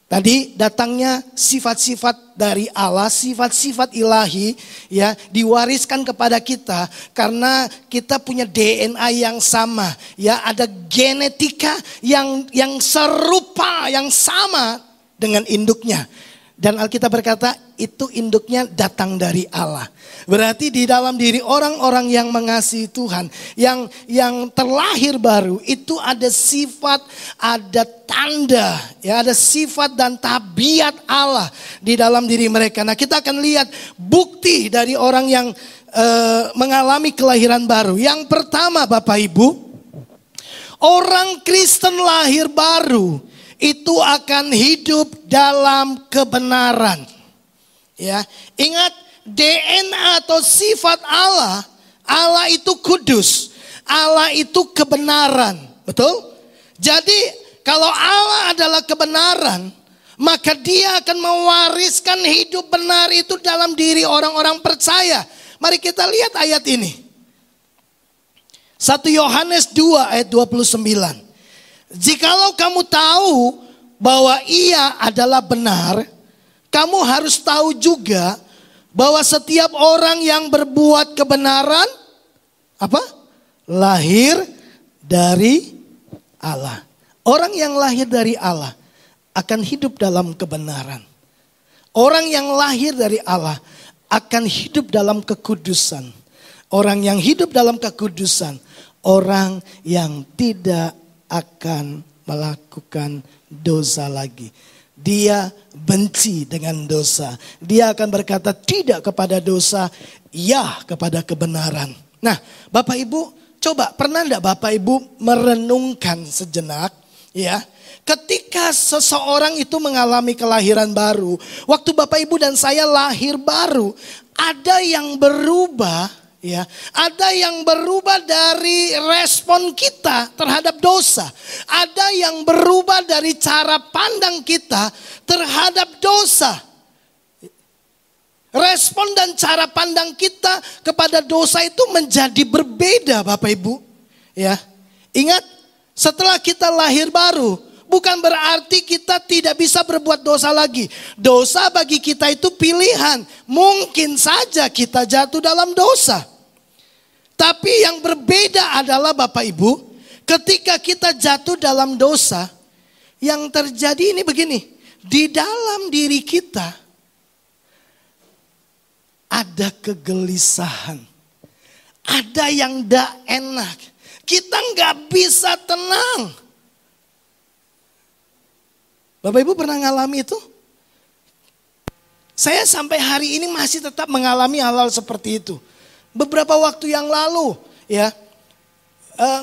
Tadi datangnya sifat-sifat dari Allah, sifat-sifat ilahi ya, diwariskan kepada kita karena kita punya DNA yang sama. Ya, ada genetika yang serupa, yang sama dengan induknya. Dan Alkitab berkata itu induknya datang dari Allah. Berarti di dalam diri orang-orang yang mengasihi Tuhan, yang terlahir baru, itu ada sifat, ada tanda, ya, ada sifat dan tabiat Allah di dalam diri mereka. Nah, kita akan lihat bukti dari orang yang mengalami kelahiran baru. Yang pertama, Bapak Ibu, orang Kristen lahir baru itu akan hidup dalam kebenaran. Ya, ingat DNA atau sifat Allah, Allah itu kudus, Allah itu kebenaran, betul? Jadi kalau Allah adalah kebenaran, maka Dia akan mewariskan hidup benar itu dalam diri orang-orang percaya. Mari kita lihat ayat ini. 1 Yohanes 2 ayat 29. Jikalau kamu tahu bahwa ia adalah benar, kamu harus tahu juga bahwa setiap orang yang berbuat kebenaran lahir dari Allah. Orang yang lahir dari Allah akan hidup dalam kebenaran. Orang yang lahir dari Allah akan hidup dalam kekudusan. Orang yang hidup dalam kekudusan, orang yang tidak akan melakukan dosa lagi. Dia benci dengan dosa. Dia akan berkata tidak kepada dosa, ya kepada kebenaran. Nah, Bapak Ibu, coba pernah enggak Bapak Ibu merenungkan sejenak, ya? Ketika seseorang itu mengalami kelahiran baru, waktu Bapak Ibu dan saya lahir baru, ada yang berubah, ya. Ada yang berubah dari respon kita terhadap dosa. Ada yang berubah dari cara pandang kita terhadap dosa. Respon dan cara pandang kita kepada dosa itu menjadi berbeda, Bapak Ibu. Ya. Ingat, setelah kita lahir baru, bukan berarti kita tidak bisa berbuat dosa lagi. Dosa bagi kita itu pilihan. Mungkin saja kita jatuh dalam dosa. Tapi yang berbeda adalah Bapak Ibu, ketika kita jatuh dalam dosa, yang terjadi ini begini. Di dalam diri kita ada kegelisahan. Ada yang tidak enak. Kita nggak bisa tenang. Bapak Ibu pernah ngalami itu? Saya sampai hari ini masih tetap mengalami hal-hal seperti itu. Beberapa waktu yang lalu, ya,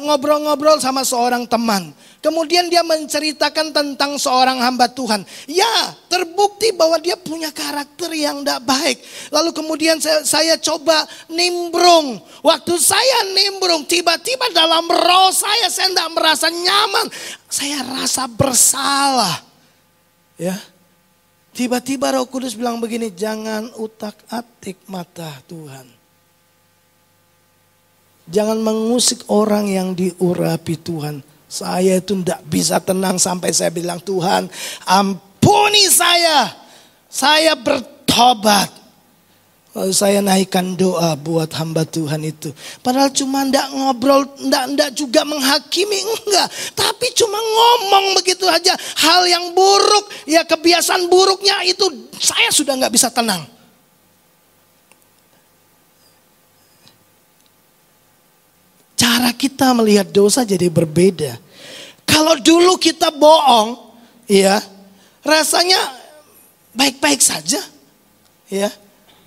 ngobrol-ngobrol sama seorang teman. Kemudian dia menceritakan tentang seorang hamba Tuhan. Ya, terbukti bahwa dia punya karakter yang tidak baik. Lalu kemudian saya coba nimbrung. Waktu saya nimbrung, tiba-tiba dalam roh saya tidak merasa nyaman. Saya rasa bersalah. Ya, tiba-tiba Roh Kudus bilang begini, jangan utak-atik mata Tuhan. Jangan mengusik orang yang diurapi Tuhan. Saya itu tidak bisa tenang sampai saya bilang, Tuhan ampuni saya. Saya bertobat. Lalu saya naikkan doa buat hamba Tuhan itu. Padahal cuma tidak ngobrol, tidak juga menghakimi, enggak. Tapi cuma ngomong begitu aja. Hal yang buruk, ya kebiasaan buruknya itu saya sudah nggak bisa tenang. Cara kita melihat dosa jadi berbeda. Kalau dulu kita bohong, ya rasanya baik-baik saja, ya.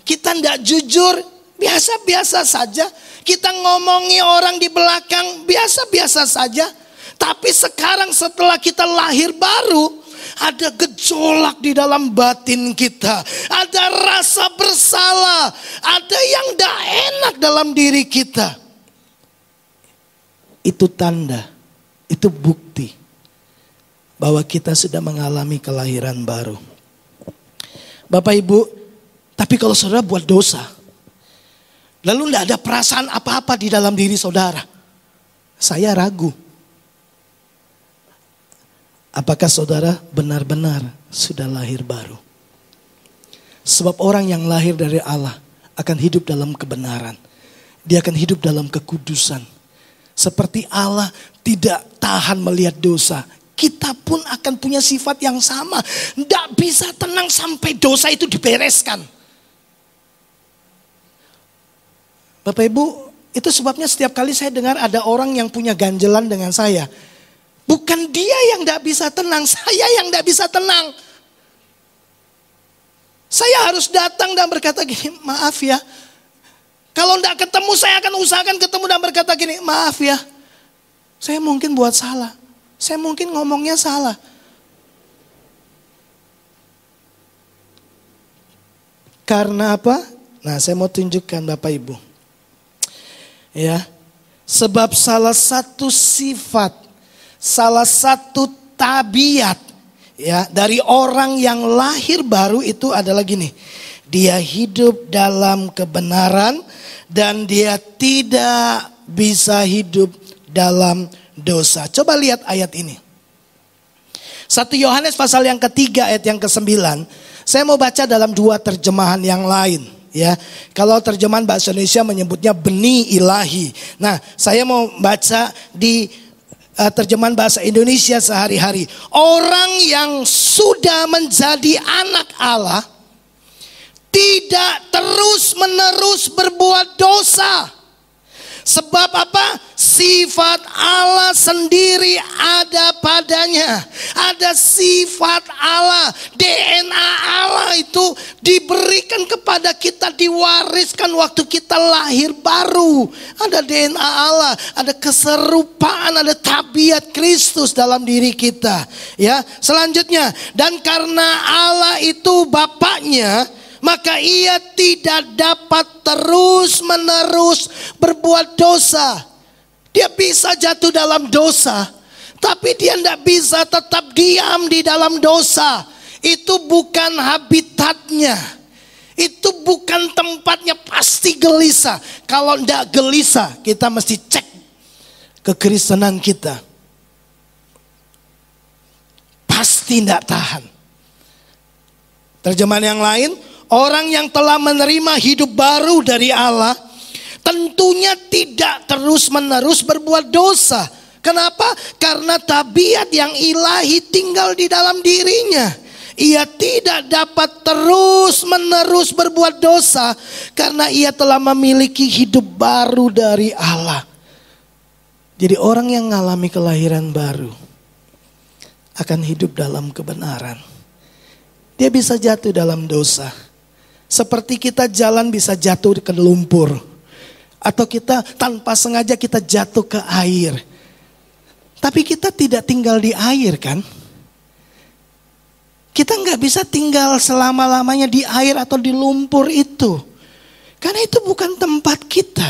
Kita tidak jujur, biasa-biasa saja. Kita ngomongi orang di belakang, biasa-biasa saja. Tapi sekarang setelah kita lahir baru, ada gejolak di dalam batin kita. Ada rasa bersalah, ada yang tidak enak dalam diri kita. Itu tanda, itu bukti bahwa kita sudah mengalami kelahiran baru. Bapak Ibu, tapi kalau saudara buat dosa, lalu tidak ada perasaan apa-apa di dalam diri saudara, saya ragu. Apakah saudara benar-benar sudah lahir baru? Sebab orang yang lahir dari Allah akan hidup dalam kebenaran. Dia akan hidup dalam kekudusan. Seperti Allah tidak tahan melihat dosa, kita pun akan punya sifat yang sama. Tidak bisa tenang sampai dosa itu dibereskan. Bapak Ibu, itu sebabnya setiap kali saya dengar ada orang yang punya ganjelan dengan saya. Bukan dia yang tidak bisa tenang, saya yang tidak bisa tenang. Saya harus datang dan berkata gini, maaf ya. Kalau tidak ketemu saya akan usahakan ketemu dan berkata gini, maaf ya. Saya mungkin buat salah. Saya mungkin ngomongnya salah. Karena apa? Nah, saya mau tunjukkan Bapak Ibu. Ya. Sebab salah satu sifat, salah satu tabiat ya dari orang yang lahir baru itu adalah gini. Dia hidup dalam kebenaran dan dia tidak bisa hidup dalam dosa. Coba lihat ayat ini. 1 Yohanes pasal yang ketiga ayat yang ke-9. Saya mau baca dalam dua terjemahan yang lain. Ya, kalau terjemahan bahasa Indonesia menyebutnya benih ilahi. Nah, saya mau baca di terjemahan bahasa Indonesia sehari-hari. Orang yang sudah menjadi anak Allah tidak terus-menerus berbuat dosa. Sebab apa? Sifat Allah sendiri ada padanya. Ada sifat Allah. DNA Allah itu diberikan kepada kita, diwariskan waktu kita lahir baru. Ada DNA Allah, ada keserupaan, ada tabiat Kristus dalam diri kita. Ya, selanjutnya, dan karena Allah itu Bapaknya, maka ia tidak dapat terus menerus berbuat dosa. Dia bisa jatuh dalam dosa, tapi dia tidak bisa tetap diam di dalam dosa. Itu bukan habitatnya. Itu bukan tempatnya, pasti gelisah. Kalau tidak gelisah, kita mesti cek kekristenan kita. Pasti tidak tahan. Terjemahan yang lain, orang yang telah menerima hidup baru dari Allah tentunya tidak terus-menerus berbuat dosa. Kenapa? Karena tabiat yang ilahi tinggal di dalam dirinya. Ia tidak dapat terus-menerus berbuat dosa karena ia telah memiliki hidup baru dari Allah. Jadi orang yang mengalami kelahiran baru akan hidup dalam kebenaran. Dia bisa jatuh dalam dosa. Seperti kita jalan bisa jatuh ke lumpur. Atau kita tanpa sengaja kita jatuh ke air. Tapi kita tidak tinggal di air kan? Kita nggak bisa tinggal selama-lamanya di air atau di lumpur itu. Karena itu bukan tempat kita.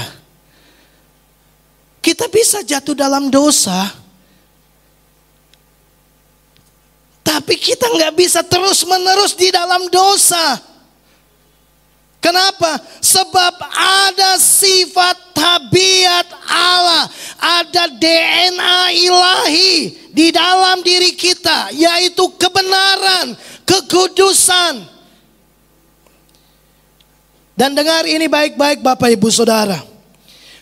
Kita bisa jatuh dalam dosa. Tapi kita nggak bisa terus-menerus di dalam dosa. Kenapa? Sebab ada sifat tabiat Allah, ada DNA ilahi di dalam diri kita, yaitu kebenaran, kekudusan. Dan dengar ini baik-baik Bapak Ibu Saudara.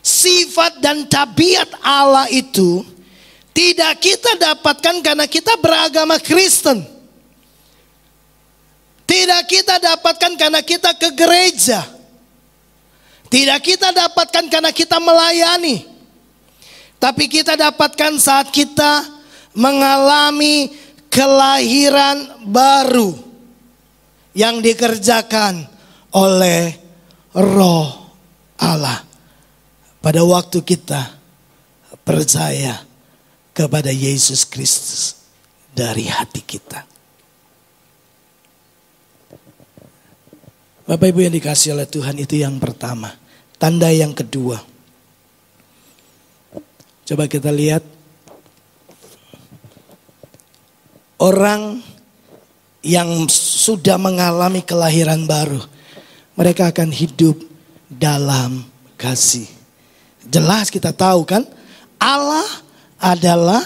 Sifat dan tabiat Allah itu tidak kita dapatkan karena kita beragama Kristen. Tidak kita dapatkan karena kita ke gereja. Tidak kita dapatkan karena kita melayani. Tapi kita dapatkan saat kita mengalami kelahiran baru yang dikerjakan oleh Roh Allah. Pada waktu kita percaya kepada Yesus Kristus dari hati kita. Bapak Ibu yang dikasihi oleh Tuhan, itu yang pertama. Tanda yang kedua. Coba kita lihat. Orang yang sudah mengalami kelahiran baru, mereka akan hidup dalam kasih. Jelas kita tahu kan, Allah adalah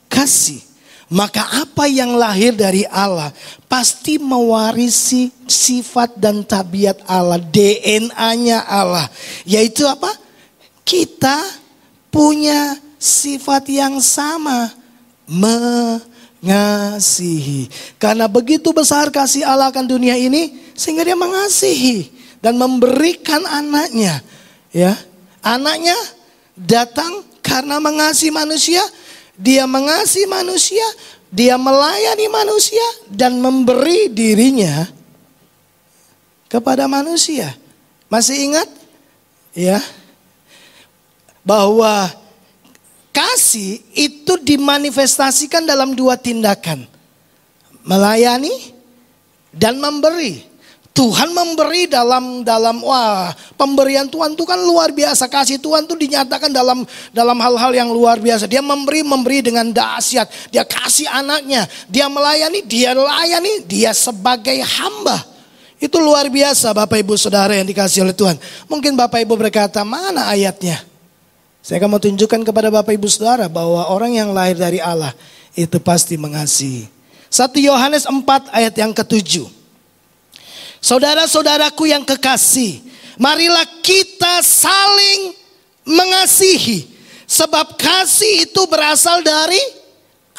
kasih. Maka apa yang lahir dari Allah pasti mewarisi sifat dan tabiat Allah, DNA-nya Allah. Yaitu apa? Kita punya sifat yang sama, mengasihi. Karena begitu besar kasih Allah akan dunia ini, sehingga dia mengasihi dan memberikan anaknya. Ya, anaknya datang karena mengasihi manusia. Dia mengasihi manusia, dia melayani manusia dan memberi dirinya kepada manusia. Masih ingat? Ya. Bahwa kasih itu dimanifestasikan dalam dua tindakan. Melayani dan memberi. Tuhan memberi dalam pemberian Tuhan itu kan luar biasa. Kasih Tuhan itu dinyatakan dalam hal-hal yang luar biasa. Dia memberi dengan dahsyat. Dia kasih anaknya, dia melayani, dia sebagai hamba. Itu luar biasa Bapak Ibu Saudara yang dikasihi oleh Tuhan. Mungkin Bapak Ibu berkata, mana ayatnya? Saya akan mau tunjukkan kepada Bapak Ibu Saudara bahwa orang yang lahir dari Allah itu pasti mengasihi. 1 Yohanes 4 ayat yang ke-7. Saudara-saudaraku yang kekasih, marilah kita saling mengasihi, sebab kasih itu berasal dari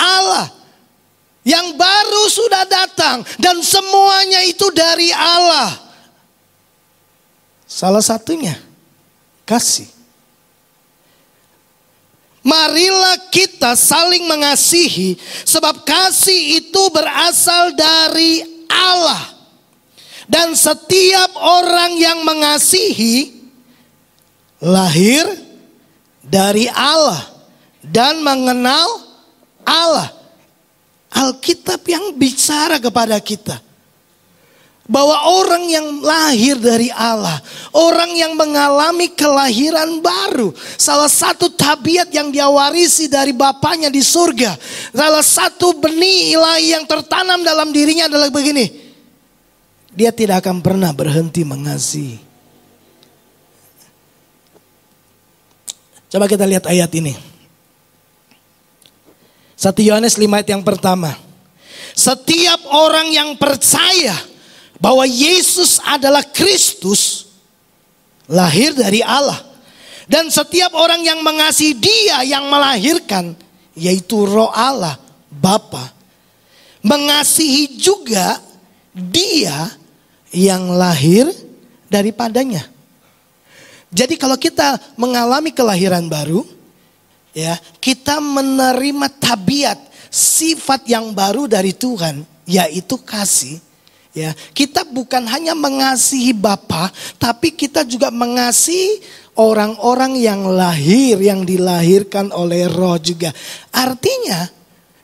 Allah yang baru sudah datang, dan semuanya itu dari Allah. Salah satunya kasih. Marilah kita saling mengasihi, sebab kasih itu berasal dari Allah. Dan setiap orang yang mengasihi lahir dari Allah dan mengenal Allah. Alkitab yang bicara kepada kita bahwa orang yang lahir dari Allah, orang yang mengalami kelahiran baru, salah satu tabiat yang dia warisi dari Bapaknya di surga, salah satu benih ilahi yang tertanam dalam dirinya adalah begini: dia tidak akan pernah berhenti mengasihi. Coba kita lihat ayat ini. 1 Yohanes 5 ayat yang pertama. Setiap orang yang percaya bahwa Yesus adalah Kristus lahir dari Allah. Dan setiap orang yang mengasihi Dia yang melahirkan, yaitu Roh Allah, Bapa, mengasihi juga Dia yang lahir daripadanya. Jadi kalau kita mengalami kelahiran baru, ya, kita menerima tabiat, sifat yang baru dari Tuhan, yaitu kasih. Ya, kita bukan hanya mengasihi Bapa, tapi kita juga mengasihi orang-orang yang lahir, yang dilahirkan oleh Roh juga. Artinya,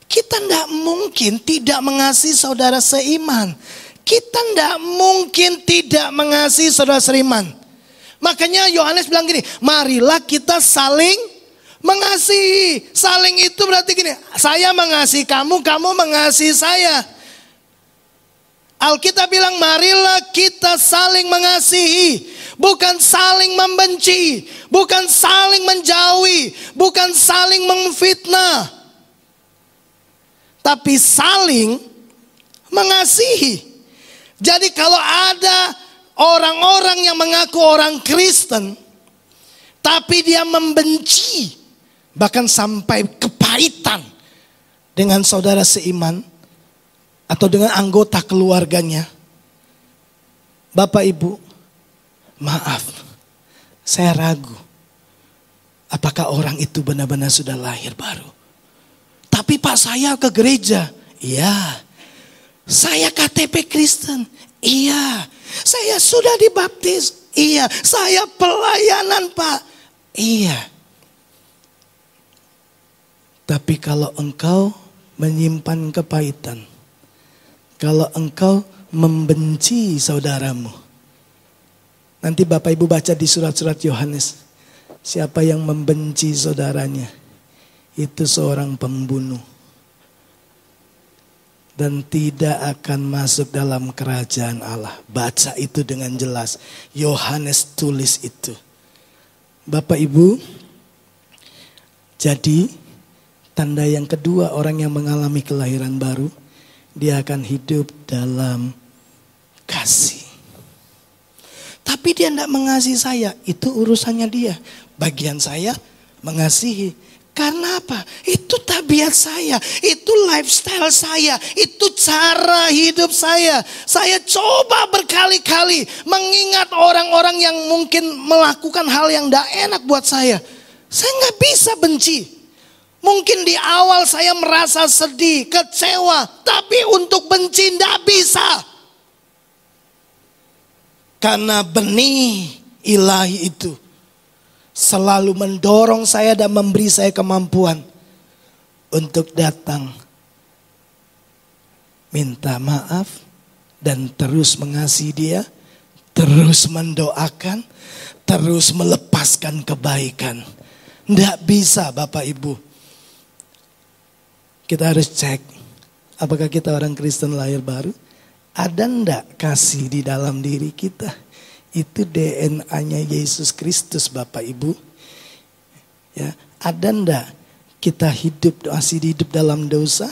kita tidak mungkin tidak mengasihi saudara seiman. Kita tidak mungkin tidak mengasihi saudara seiman. Makanya Yohanes bilang gini, marilah kita saling mengasihi. Saling itu berarti gini, saya mengasihi kamu, kamu mengasihi saya. Alkitab bilang marilah kita saling mengasihi. Bukan saling membenci, bukan saling menjauhi, bukan saling memfitnah, tapi saling mengasihi. Jadi kalau ada orang-orang yang mengaku orang Kristen, tapi dia membenci, bahkan sampai kepahitan dengan saudara seiman atau dengan anggota keluarganya, Bapak Ibu, maaf, saya ragu apakah orang itu benar-benar sudah lahir baru. Tapi Pak, saya ke gereja. Iya. Saya KTP Kristen. Iya. Saya sudah dibaptis. Iya. Saya pelayanan Pak. Iya. Tapi kalau engkau menyimpan kepahitan, kalau engkau membenci saudaramu, nanti Bapak Ibu baca di surat-surat Yohanes, siapa yang membenci saudaranya, itu seorang pembunuh. Dan tidak akan masuk dalam kerajaan Allah. Baca itu dengan jelas. Yohanes tulis itu. Bapak Ibu, jadi tanda yang kedua orang yang mengalami kelahiran baru, dia akan hidup dalam kasih. Tapi dia tidak mengasihi saya, itu urusannya dia. Bagian saya mengasihi. Karena apa? Itu tabiat saya, itu lifestyle saya, itu cara hidup saya. Saya coba berkali-kali mengingat orang-orang yang mungkin melakukan hal yang tidak enak buat saya. Saya nggak bisa benci. Mungkin di awal saya merasa sedih, kecewa, tapi untuk benci tidak bisa. Karena benih ilahi itu selalu mendorong saya dan memberi saya kemampuan untuk datang, minta maaf, dan terus mengasihi dia, terus mendoakan, terus melepaskan kebaikan. Tidak bisa Bapak Ibu. Kita harus cek, apakah kita orang Kristen lahir baru? Ada ndak kasih di dalam diri kita? Itu DNA-nya Yesus Kristus Bapak Ibu. Ya, ada ndak kita masih hidup dalam dosa?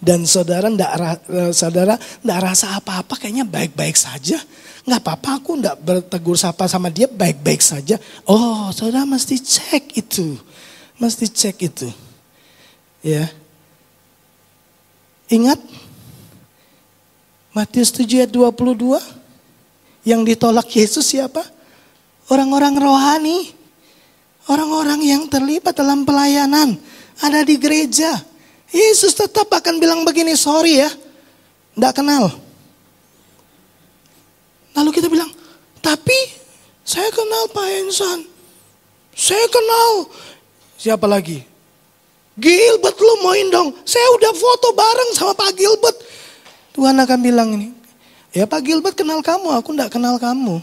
Dan saudara ndak rasa apa-apa, kayaknya baik-baik saja. Nggak apa-apa, aku ndak bertegur sapa sama dia, baik-baik saja. Oh, saudara mesti cek itu. Mesti cek itu. Ya. Ingat Matius 7 ayat 22, yang ditolak Yesus siapa? Orang-orang rohani. Orang-orang yang terlibat dalam pelayanan, ada di gereja. Yesus tetap akan bilang begini, sorry ya, nggak kenal. Lalu kita bilang, tapi saya kenal Pak Ensan. Saya kenal. Siapa lagi? Gilbert, lu main dong. Saya udah foto bareng sama Pak Gilbert. Tuhan akan bilang ini, ya Pak Gilbert kenal kamu, aku nggak kenal kamu.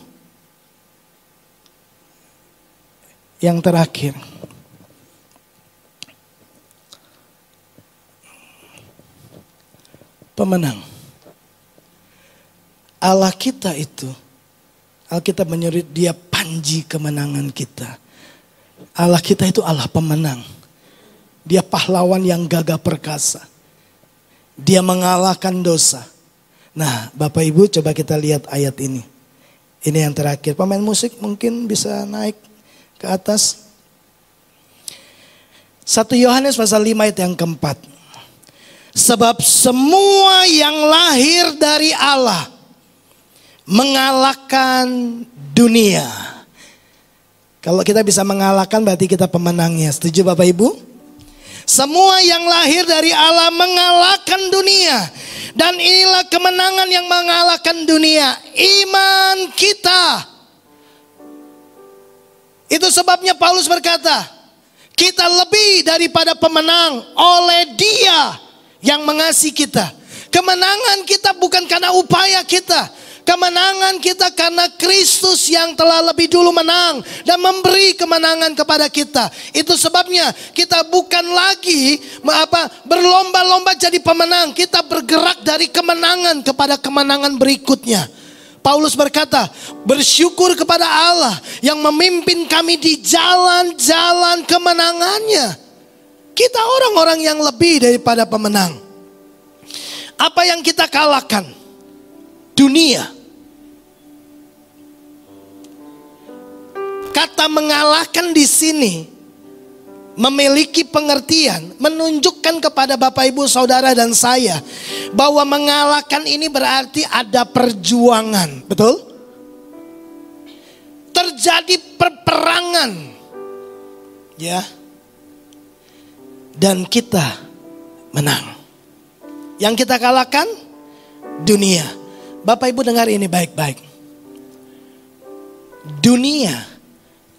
Yang terakhir, pemenang. Allah kita itu, Alkitab menyebut dia panji kemenangan kita. Allah kita itu Allah pemenang. Dia pahlawan yang gagah perkasa. Dia mengalahkan dosa. Nah, Bapak Ibu coba kita lihat ayat ini. Ini yang terakhir. Pemain musik mungkin bisa naik ke atas. 1 Yohanes pasal 5 ayat yang keempat. Sebab semua yang lahir dari Allah mengalahkan dunia. Kalau kita bisa mengalahkan berarti kita pemenangnya. Setuju Bapak Ibu? Semua yang lahir dari Allah mengalahkan dunia. Dan inilah kemenangan yang mengalahkan dunia. Iman kita. Itu sebabnya Paulus berkata, kita lebih daripada pemenang oleh Dia yang mengasihi kita. Kemenangan kita bukan karena upaya kita. Kemenangan kita karena Kristus yang telah lebih dulu menang dan memberi kemenangan kepada kita. Itu sebabnya kita bukan lagi berlomba-lomba jadi pemenang. Kita bergerak dari kemenangan kepada kemenangan berikutnya. Paulus berkata, bersyukur kepada Allah yang memimpin kami di jalan-jalan kemenangannya. Kita orang-orang yang lebih daripada pemenang. Apa yang kita kalahkan? Dunia. Kata mengalahkan di sini memiliki pengertian, menunjukkan kepada Bapak Ibu Saudara dan saya bahwa mengalahkan ini berarti ada perjuangan, betul? Terjadi peperangan, ya, dan kita menang. Yang kita kalahkan dunia. Bapak Ibu dengar ini baik-baik. Dunia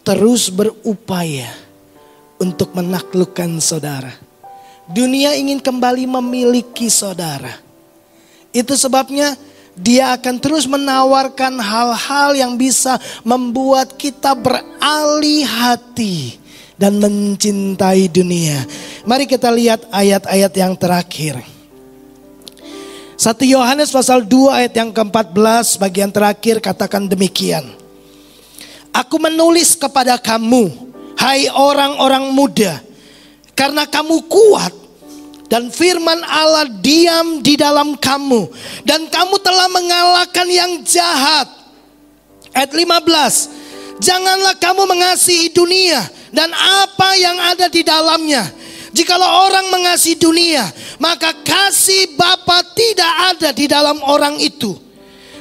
terus berupaya untuk menaklukkan saudara. Dunia ingin kembali memiliki saudara. Itu sebabnya dia akan terus menawarkan hal-hal yang bisa membuat kita beralih hati dan mencintai dunia. Mari kita lihat ayat-ayat yang terakhir. 1 Yohanes pasal 2 ayat yang ke-14 bagian terakhir katakan demikian. Aku menulis kepada kamu, hai orang-orang muda, karena kamu kuat dan firman Allah diam di dalam kamu. Dan kamu telah mengalahkan yang jahat. Ayat 15, janganlah kamu mengasihi dunia dan apa yang ada di dalamnya. Jikalau orang mengasihi dunia, maka kasih Bapa tidak ada di dalam orang itu.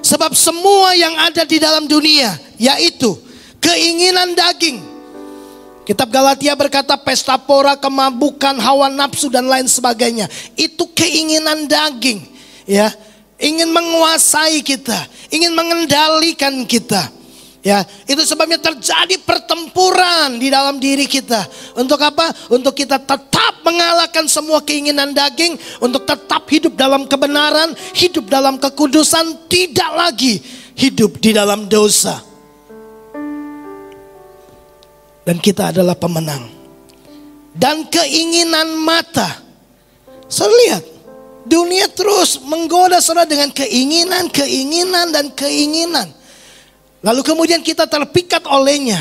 Sebab semua yang ada di dalam dunia, yaitu keinginan daging. Kitab Galatia berkata pesta pora, kemabukan, hawa nafsu dan lain sebagainya. Itu keinginan daging, ya, ingin menguasai kita, ingin mengendalikan kita. Ya, itu sebabnya terjadi pertempuran di dalam diri kita. Untuk apa? Untuk kita tetap mengalahkan semua keinginan daging, untuk tetap hidup dalam kebenaran, hidup dalam kekudusan, tidak lagi hidup di dalam dosa. Dan kita adalah pemenang. Dan keinginan mata. Saudara lihat, dunia terus menggoda saudara dengan keinginan, dan keinginan. Lalu kemudian kita terpikat olehnya.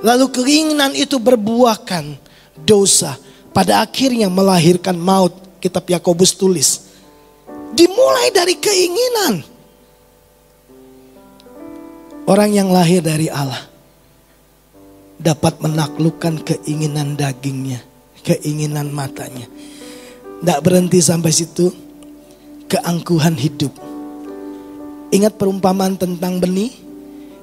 Lalu keinginan itu berbuahkan dosa. Pada akhirnya melahirkan maut. Kitab Yakobus tulis. Dimulai dari keinginan. Orang yang lahir dari Allah dapat menaklukkan keinginan dagingnya, keinginan matanya. Tidak berhenti sampai situ, keangkuhan hidup. Ingat perumpamaan tentang benih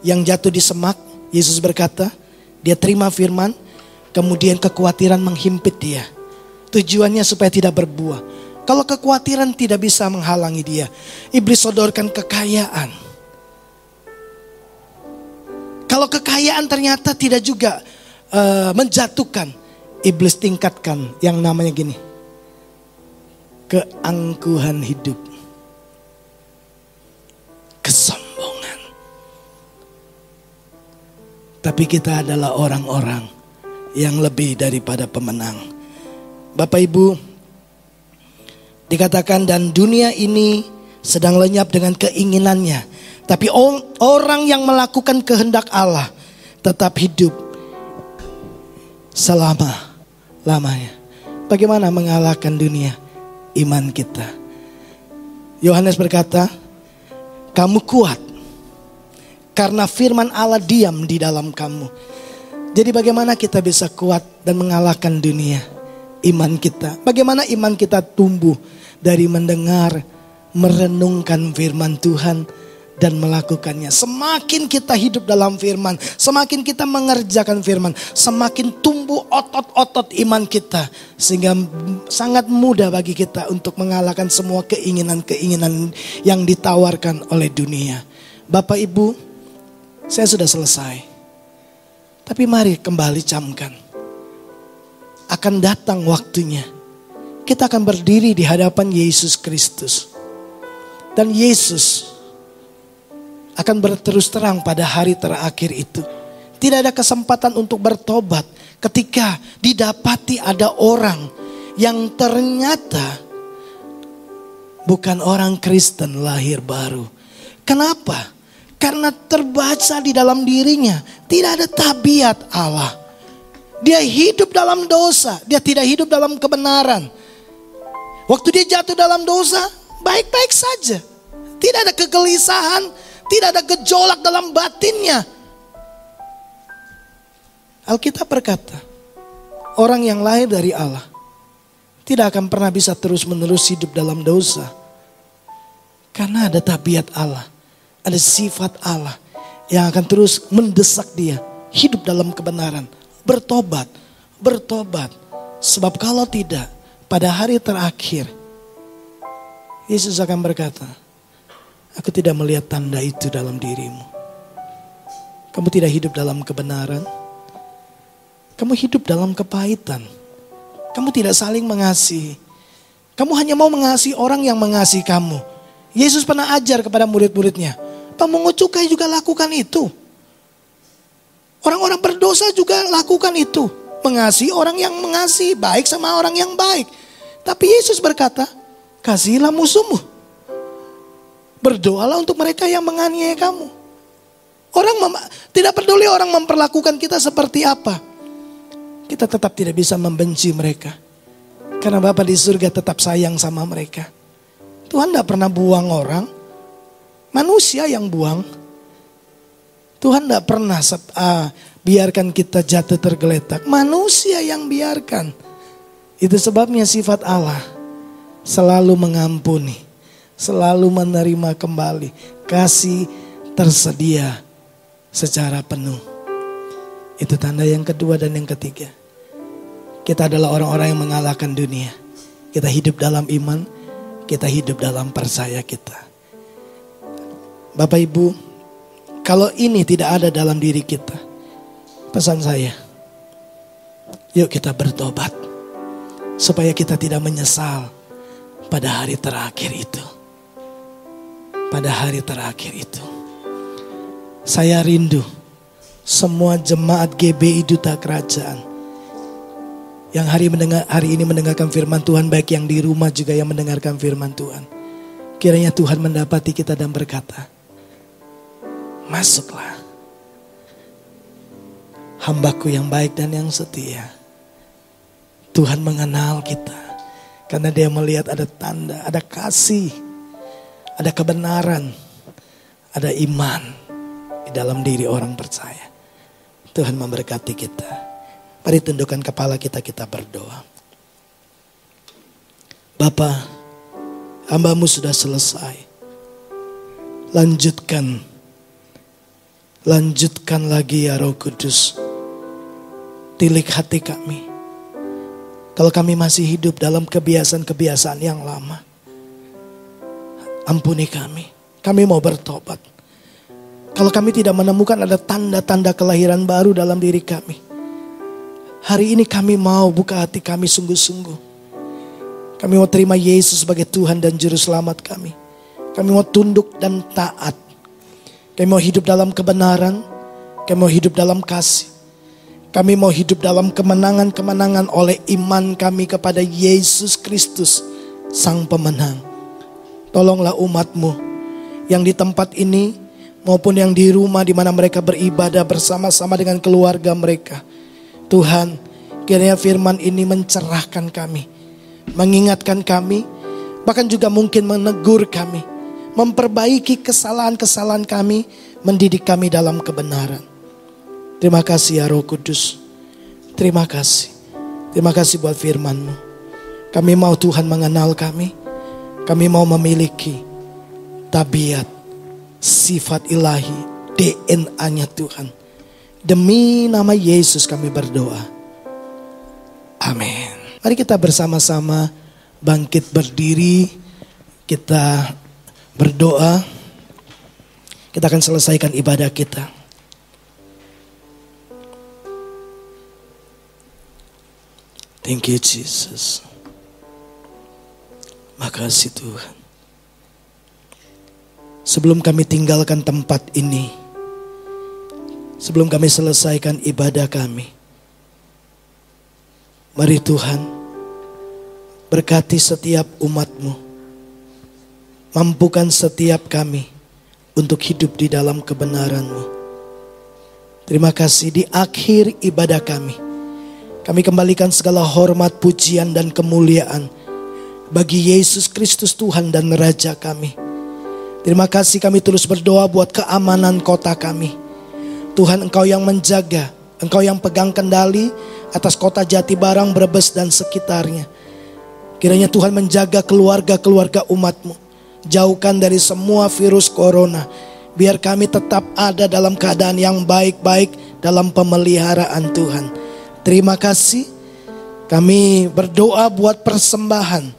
yang jatuh di semak. Yesus berkata, dia terima firman, kemudian kekhawatiran menghimpit dia. Tujuannya supaya tidak berbuah. Kalau kekhawatiran tidak bisa menghalangi dia, iblis sodorkan kekayaan. Kalau kekayaan ternyata tidak juga menjatuhkan, iblis tingkatkan yang namanya gini, keangkuhan hidup, kesombongan. Tapi kita adalah orang-orang yang lebih daripada pemenang. Bapak Ibu, dikatakan dan dunia ini sedang lenyap dengan keinginannya. Tapi orang yang melakukan kehendak Allah tetap hidup selama-lamanya. Bagaimana mengalahkan dunia? Iman kita. Yohanes berkata, kamu kuat karena firman Allah diam di dalam kamu. Jadi bagaimana kita bisa kuat dan mengalahkan dunia? Iman kita. Bagaimana iman kita tumbuh? Dari mendengar, merenungkan firman Tuhan dan melakukannya. Semakin kita hidup dalam firman, semakin kita mengerjakan firman, semakin tumbuh otot-otot iman kita. Sehingga sangat mudah bagi kita untuk mengalahkan semua keinginan-keinginan yang ditawarkan oleh dunia. Bapak Ibu, saya sudah selesai. Tapi mari kembali camkan. Akan datang waktunya. Kita akan berdiri di hadapan Yesus Kristus. Dan Yesus akan berterus terang pada hari terakhir itu. Tidak ada kesempatan untuk bertobat ketika didapati ada orang yang ternyata bukan orang Kristen lahir baru. Kenapa? Karena terbaca di dalam dirinya tidak ada tabiat Allah. Dia hidup dalam dosa, dia tidak hidup dalam kebenaran. Waktu dia jatuh dalam dosa, baik-baik saja. Tidak ada kegelisahan, tidak ada gejolak dalam batinnya. Alkitab berkata, orang yang lahir dari Allah tidak akan pernah bisa terus-menerus hidup dalam dosa. Karena ada tabiat Allah, ada sifat Allah yang akan terus mendesak dia hidup dalam kebenaran. Bertobat. Sebab kalau tidak, pada hari terakhir Yesus akan berkata, aku tidak melihat tanda itu dalam dirimu. Kamu tidak hidup dalam kebenaran. Kamu hidup dalam kepahitan. Kamu tidak saling mengasihi. Kamu hanya mau mengasihi orang yang mengasihi kamu. Yesus pernah ajar kepada murid-muridnya, pemungut cukai juga lakukan itu. Orang-orang berdosa juga lakukan itu. Mengasihi orang yang mengasihi, baik sama orang yang baik. Tapi Yesus berkata, kasihilah musuhmu. Berdoalah untuk mereka yang menganiaya kamu. Tidak peduli orang memperlakukan kita seperti apa. Kita tetap tidak bisa membenci mereka. Karena Bapa di surga tetap sayang sama mereka. Tuhan tidak pernah buang orang. Manusia yang buang. Tuhan tidak pernah biarkan kita jatuh tergeletak. Manusia yang biarkan. Itu sebabnya sifat Allah selalu mengampuni. Selalu menerima kembali. Kasih tersedia secara penuh. Itu tanda yang kedua dan yang ketiga. Kita adalah orang-orang yang mengalahkan dunia. Kita hidup dalam iman. Kita hidup dalam percaya kita. Bapak Ibu, kalau ini tidak ada dalam diri kita, pesan saya, yuk kita bertobat. Supaya kita tidak menyesal pada hari terakhir itu. Pada hari terakhir itu. Saya rindu semua jemaat GBI Duta Kerajaan yang hari ini mendengarkan firman Tuhan, baik yang di rumah juga yang mendengarkan firman Tuhan. Kiranya Tuhan mendapati kita dan berkata, masuklah hambaku yang baik dan yang setia. Tuhan mengenal kita karena dia melihat ada tanda, ada kasih ada kebenaran, ada iman di dalam diri orang percaya. Tuhan memberkati kita. Mari tundukkan kepala kita, kita berdoa. Bapa, hamba-Mu sudah selesai. Lanjutkan lagi ya Roh Kudus. Tilik hati kami. Kalau kami masih hidup dalam kebiasaan-kebiasaan yang lama, ampuni kami. Kami mau bertobat. Kalau kami tidak menemukan ada tanda-tanda kelahiran baru dalam diri kami, hari ini kami mau buka hati kami sungguh-sungguh. Kami mau terima Yesus sebagai Tuhan dan Juru Selamat kami. Kami mau tunduk dan taat. Kami mau hidup dalam kebenaran. Kami mau hidup dalam kasih. Kami mau hidup dalam kemenangan-kemenangan oleh iman kami kepada Yesus Kristus, Sang Pemenang. Tolonglah umat-Mu yang di tempat ini maupun yang di rumah di mana mereka beribadah bersama-sama dengan keluarga mereka. Tuhan, kiranya firman ini mencerahkan kami, mengingatkan kami, bahkan juga mungkin menegur kami, memperbaiki kesalahan-kesalahan kami, mendidik kami dalam kebenaran. Terima kasih ya Roh Kudus. Terima kasih. Terima kasih buat firman-Mu. Kami mau Tuhan mengenal kami. Kami mau memiliki tabiat, sifat ilahi, DNA-nya Tuhan. Demi nama Yesus kami berdoa. Amin. Mari kita bersama-sama bangkit berdiri. Kita berdoa. Kita akan selesaikan ibadah kita. Thank you Jesus. Makasih Tuhan. Sebelum kami tinggalkan tempat ini, sebelum kami selesaikan ibadah kami, mari Tuhan berkati setiap umat-Mu. Mampukan setiap kami untuk hidup di dalam kebenaran-Mu. Terima kasih di akhir ibadah kami. Kami kembalikan segala hormat, pujian, dan kemuliaan bagi Yesus Kristus Tuhan dan Raja kami. Terima kasih kami terus berdoa buat keamanan kota kami. Tuhan, Engkau yang menjaga, Engkau yang pegang kendali atas kota Jatibarang, Brebes, dan sekitarnya. Kiranya Tuhan menjaga keluarga-keluarga umat-Mu. Jauhkan dari semua virus corona. Biar kami tetap ada dalam keadaan yang baik-baik dalam pemeliharaan Tuhan. Terima kasih. Kami berdoa buat persembahan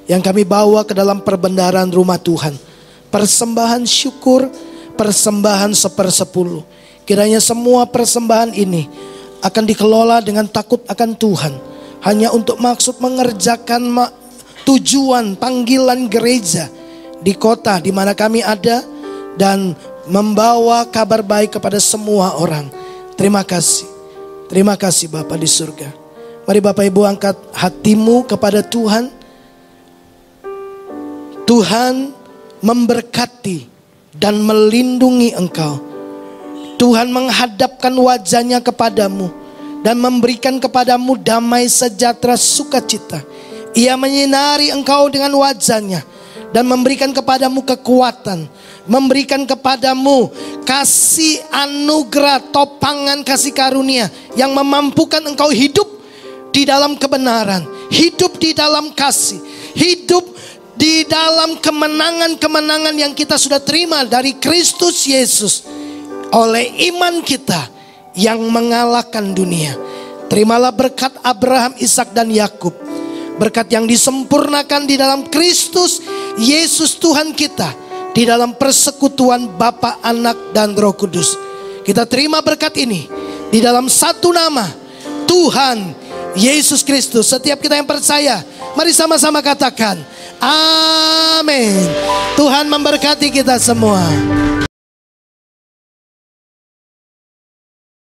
yang kami bawa ke dalam perbendaharaan rumah Tuhan. Persembahan syukur, persembahan 1/10. Kiranya semua persembahan ini akan dikelola dengan takut akan Tuhan. Hanya untuk maksud mengerjakan tujuan panggilan gereja di kota di mana kami ada. Dan membawa kabar baik kepada semua orang. Terima kasih. Terima kasih Bapa di surga. Mari Bapak Ibu angkat hatimu kepada Tuhan. Tuhan memberkati dan melindungi engkau. Tuhan menghadapkan wajahnya kepadamu dan memberikan kepadamu damai sejahtera sukacita. Ia menyinari engkau dengan wajahnya dan memberikan kepadamu kekuatan, memberikan kepadamu kasih anugerah, topangan kasih karunia yang memampukan engkau hidup di dalam kebenaran, hidup di dalam kasih, hidup di dalam kemenangan-kemenangan yang kita sudah terima dari Kristus Yesus oleh iman kita yang mengalahkan dunia. Terimalah berkat Abraham, Ishak, dan Yakub. Berkat yang disempurnakan di dalam Kristus Yesus Tuhan kita, di dalam persekutuan Bapa, Anak, dan Roh Kudus. Kita terima berkat ini di dalam satu nama, Tuhan Yesus Kristus. Setiap kita yang percaya, mari sama-sama katakan amin. Tuhan memberkati kita semua.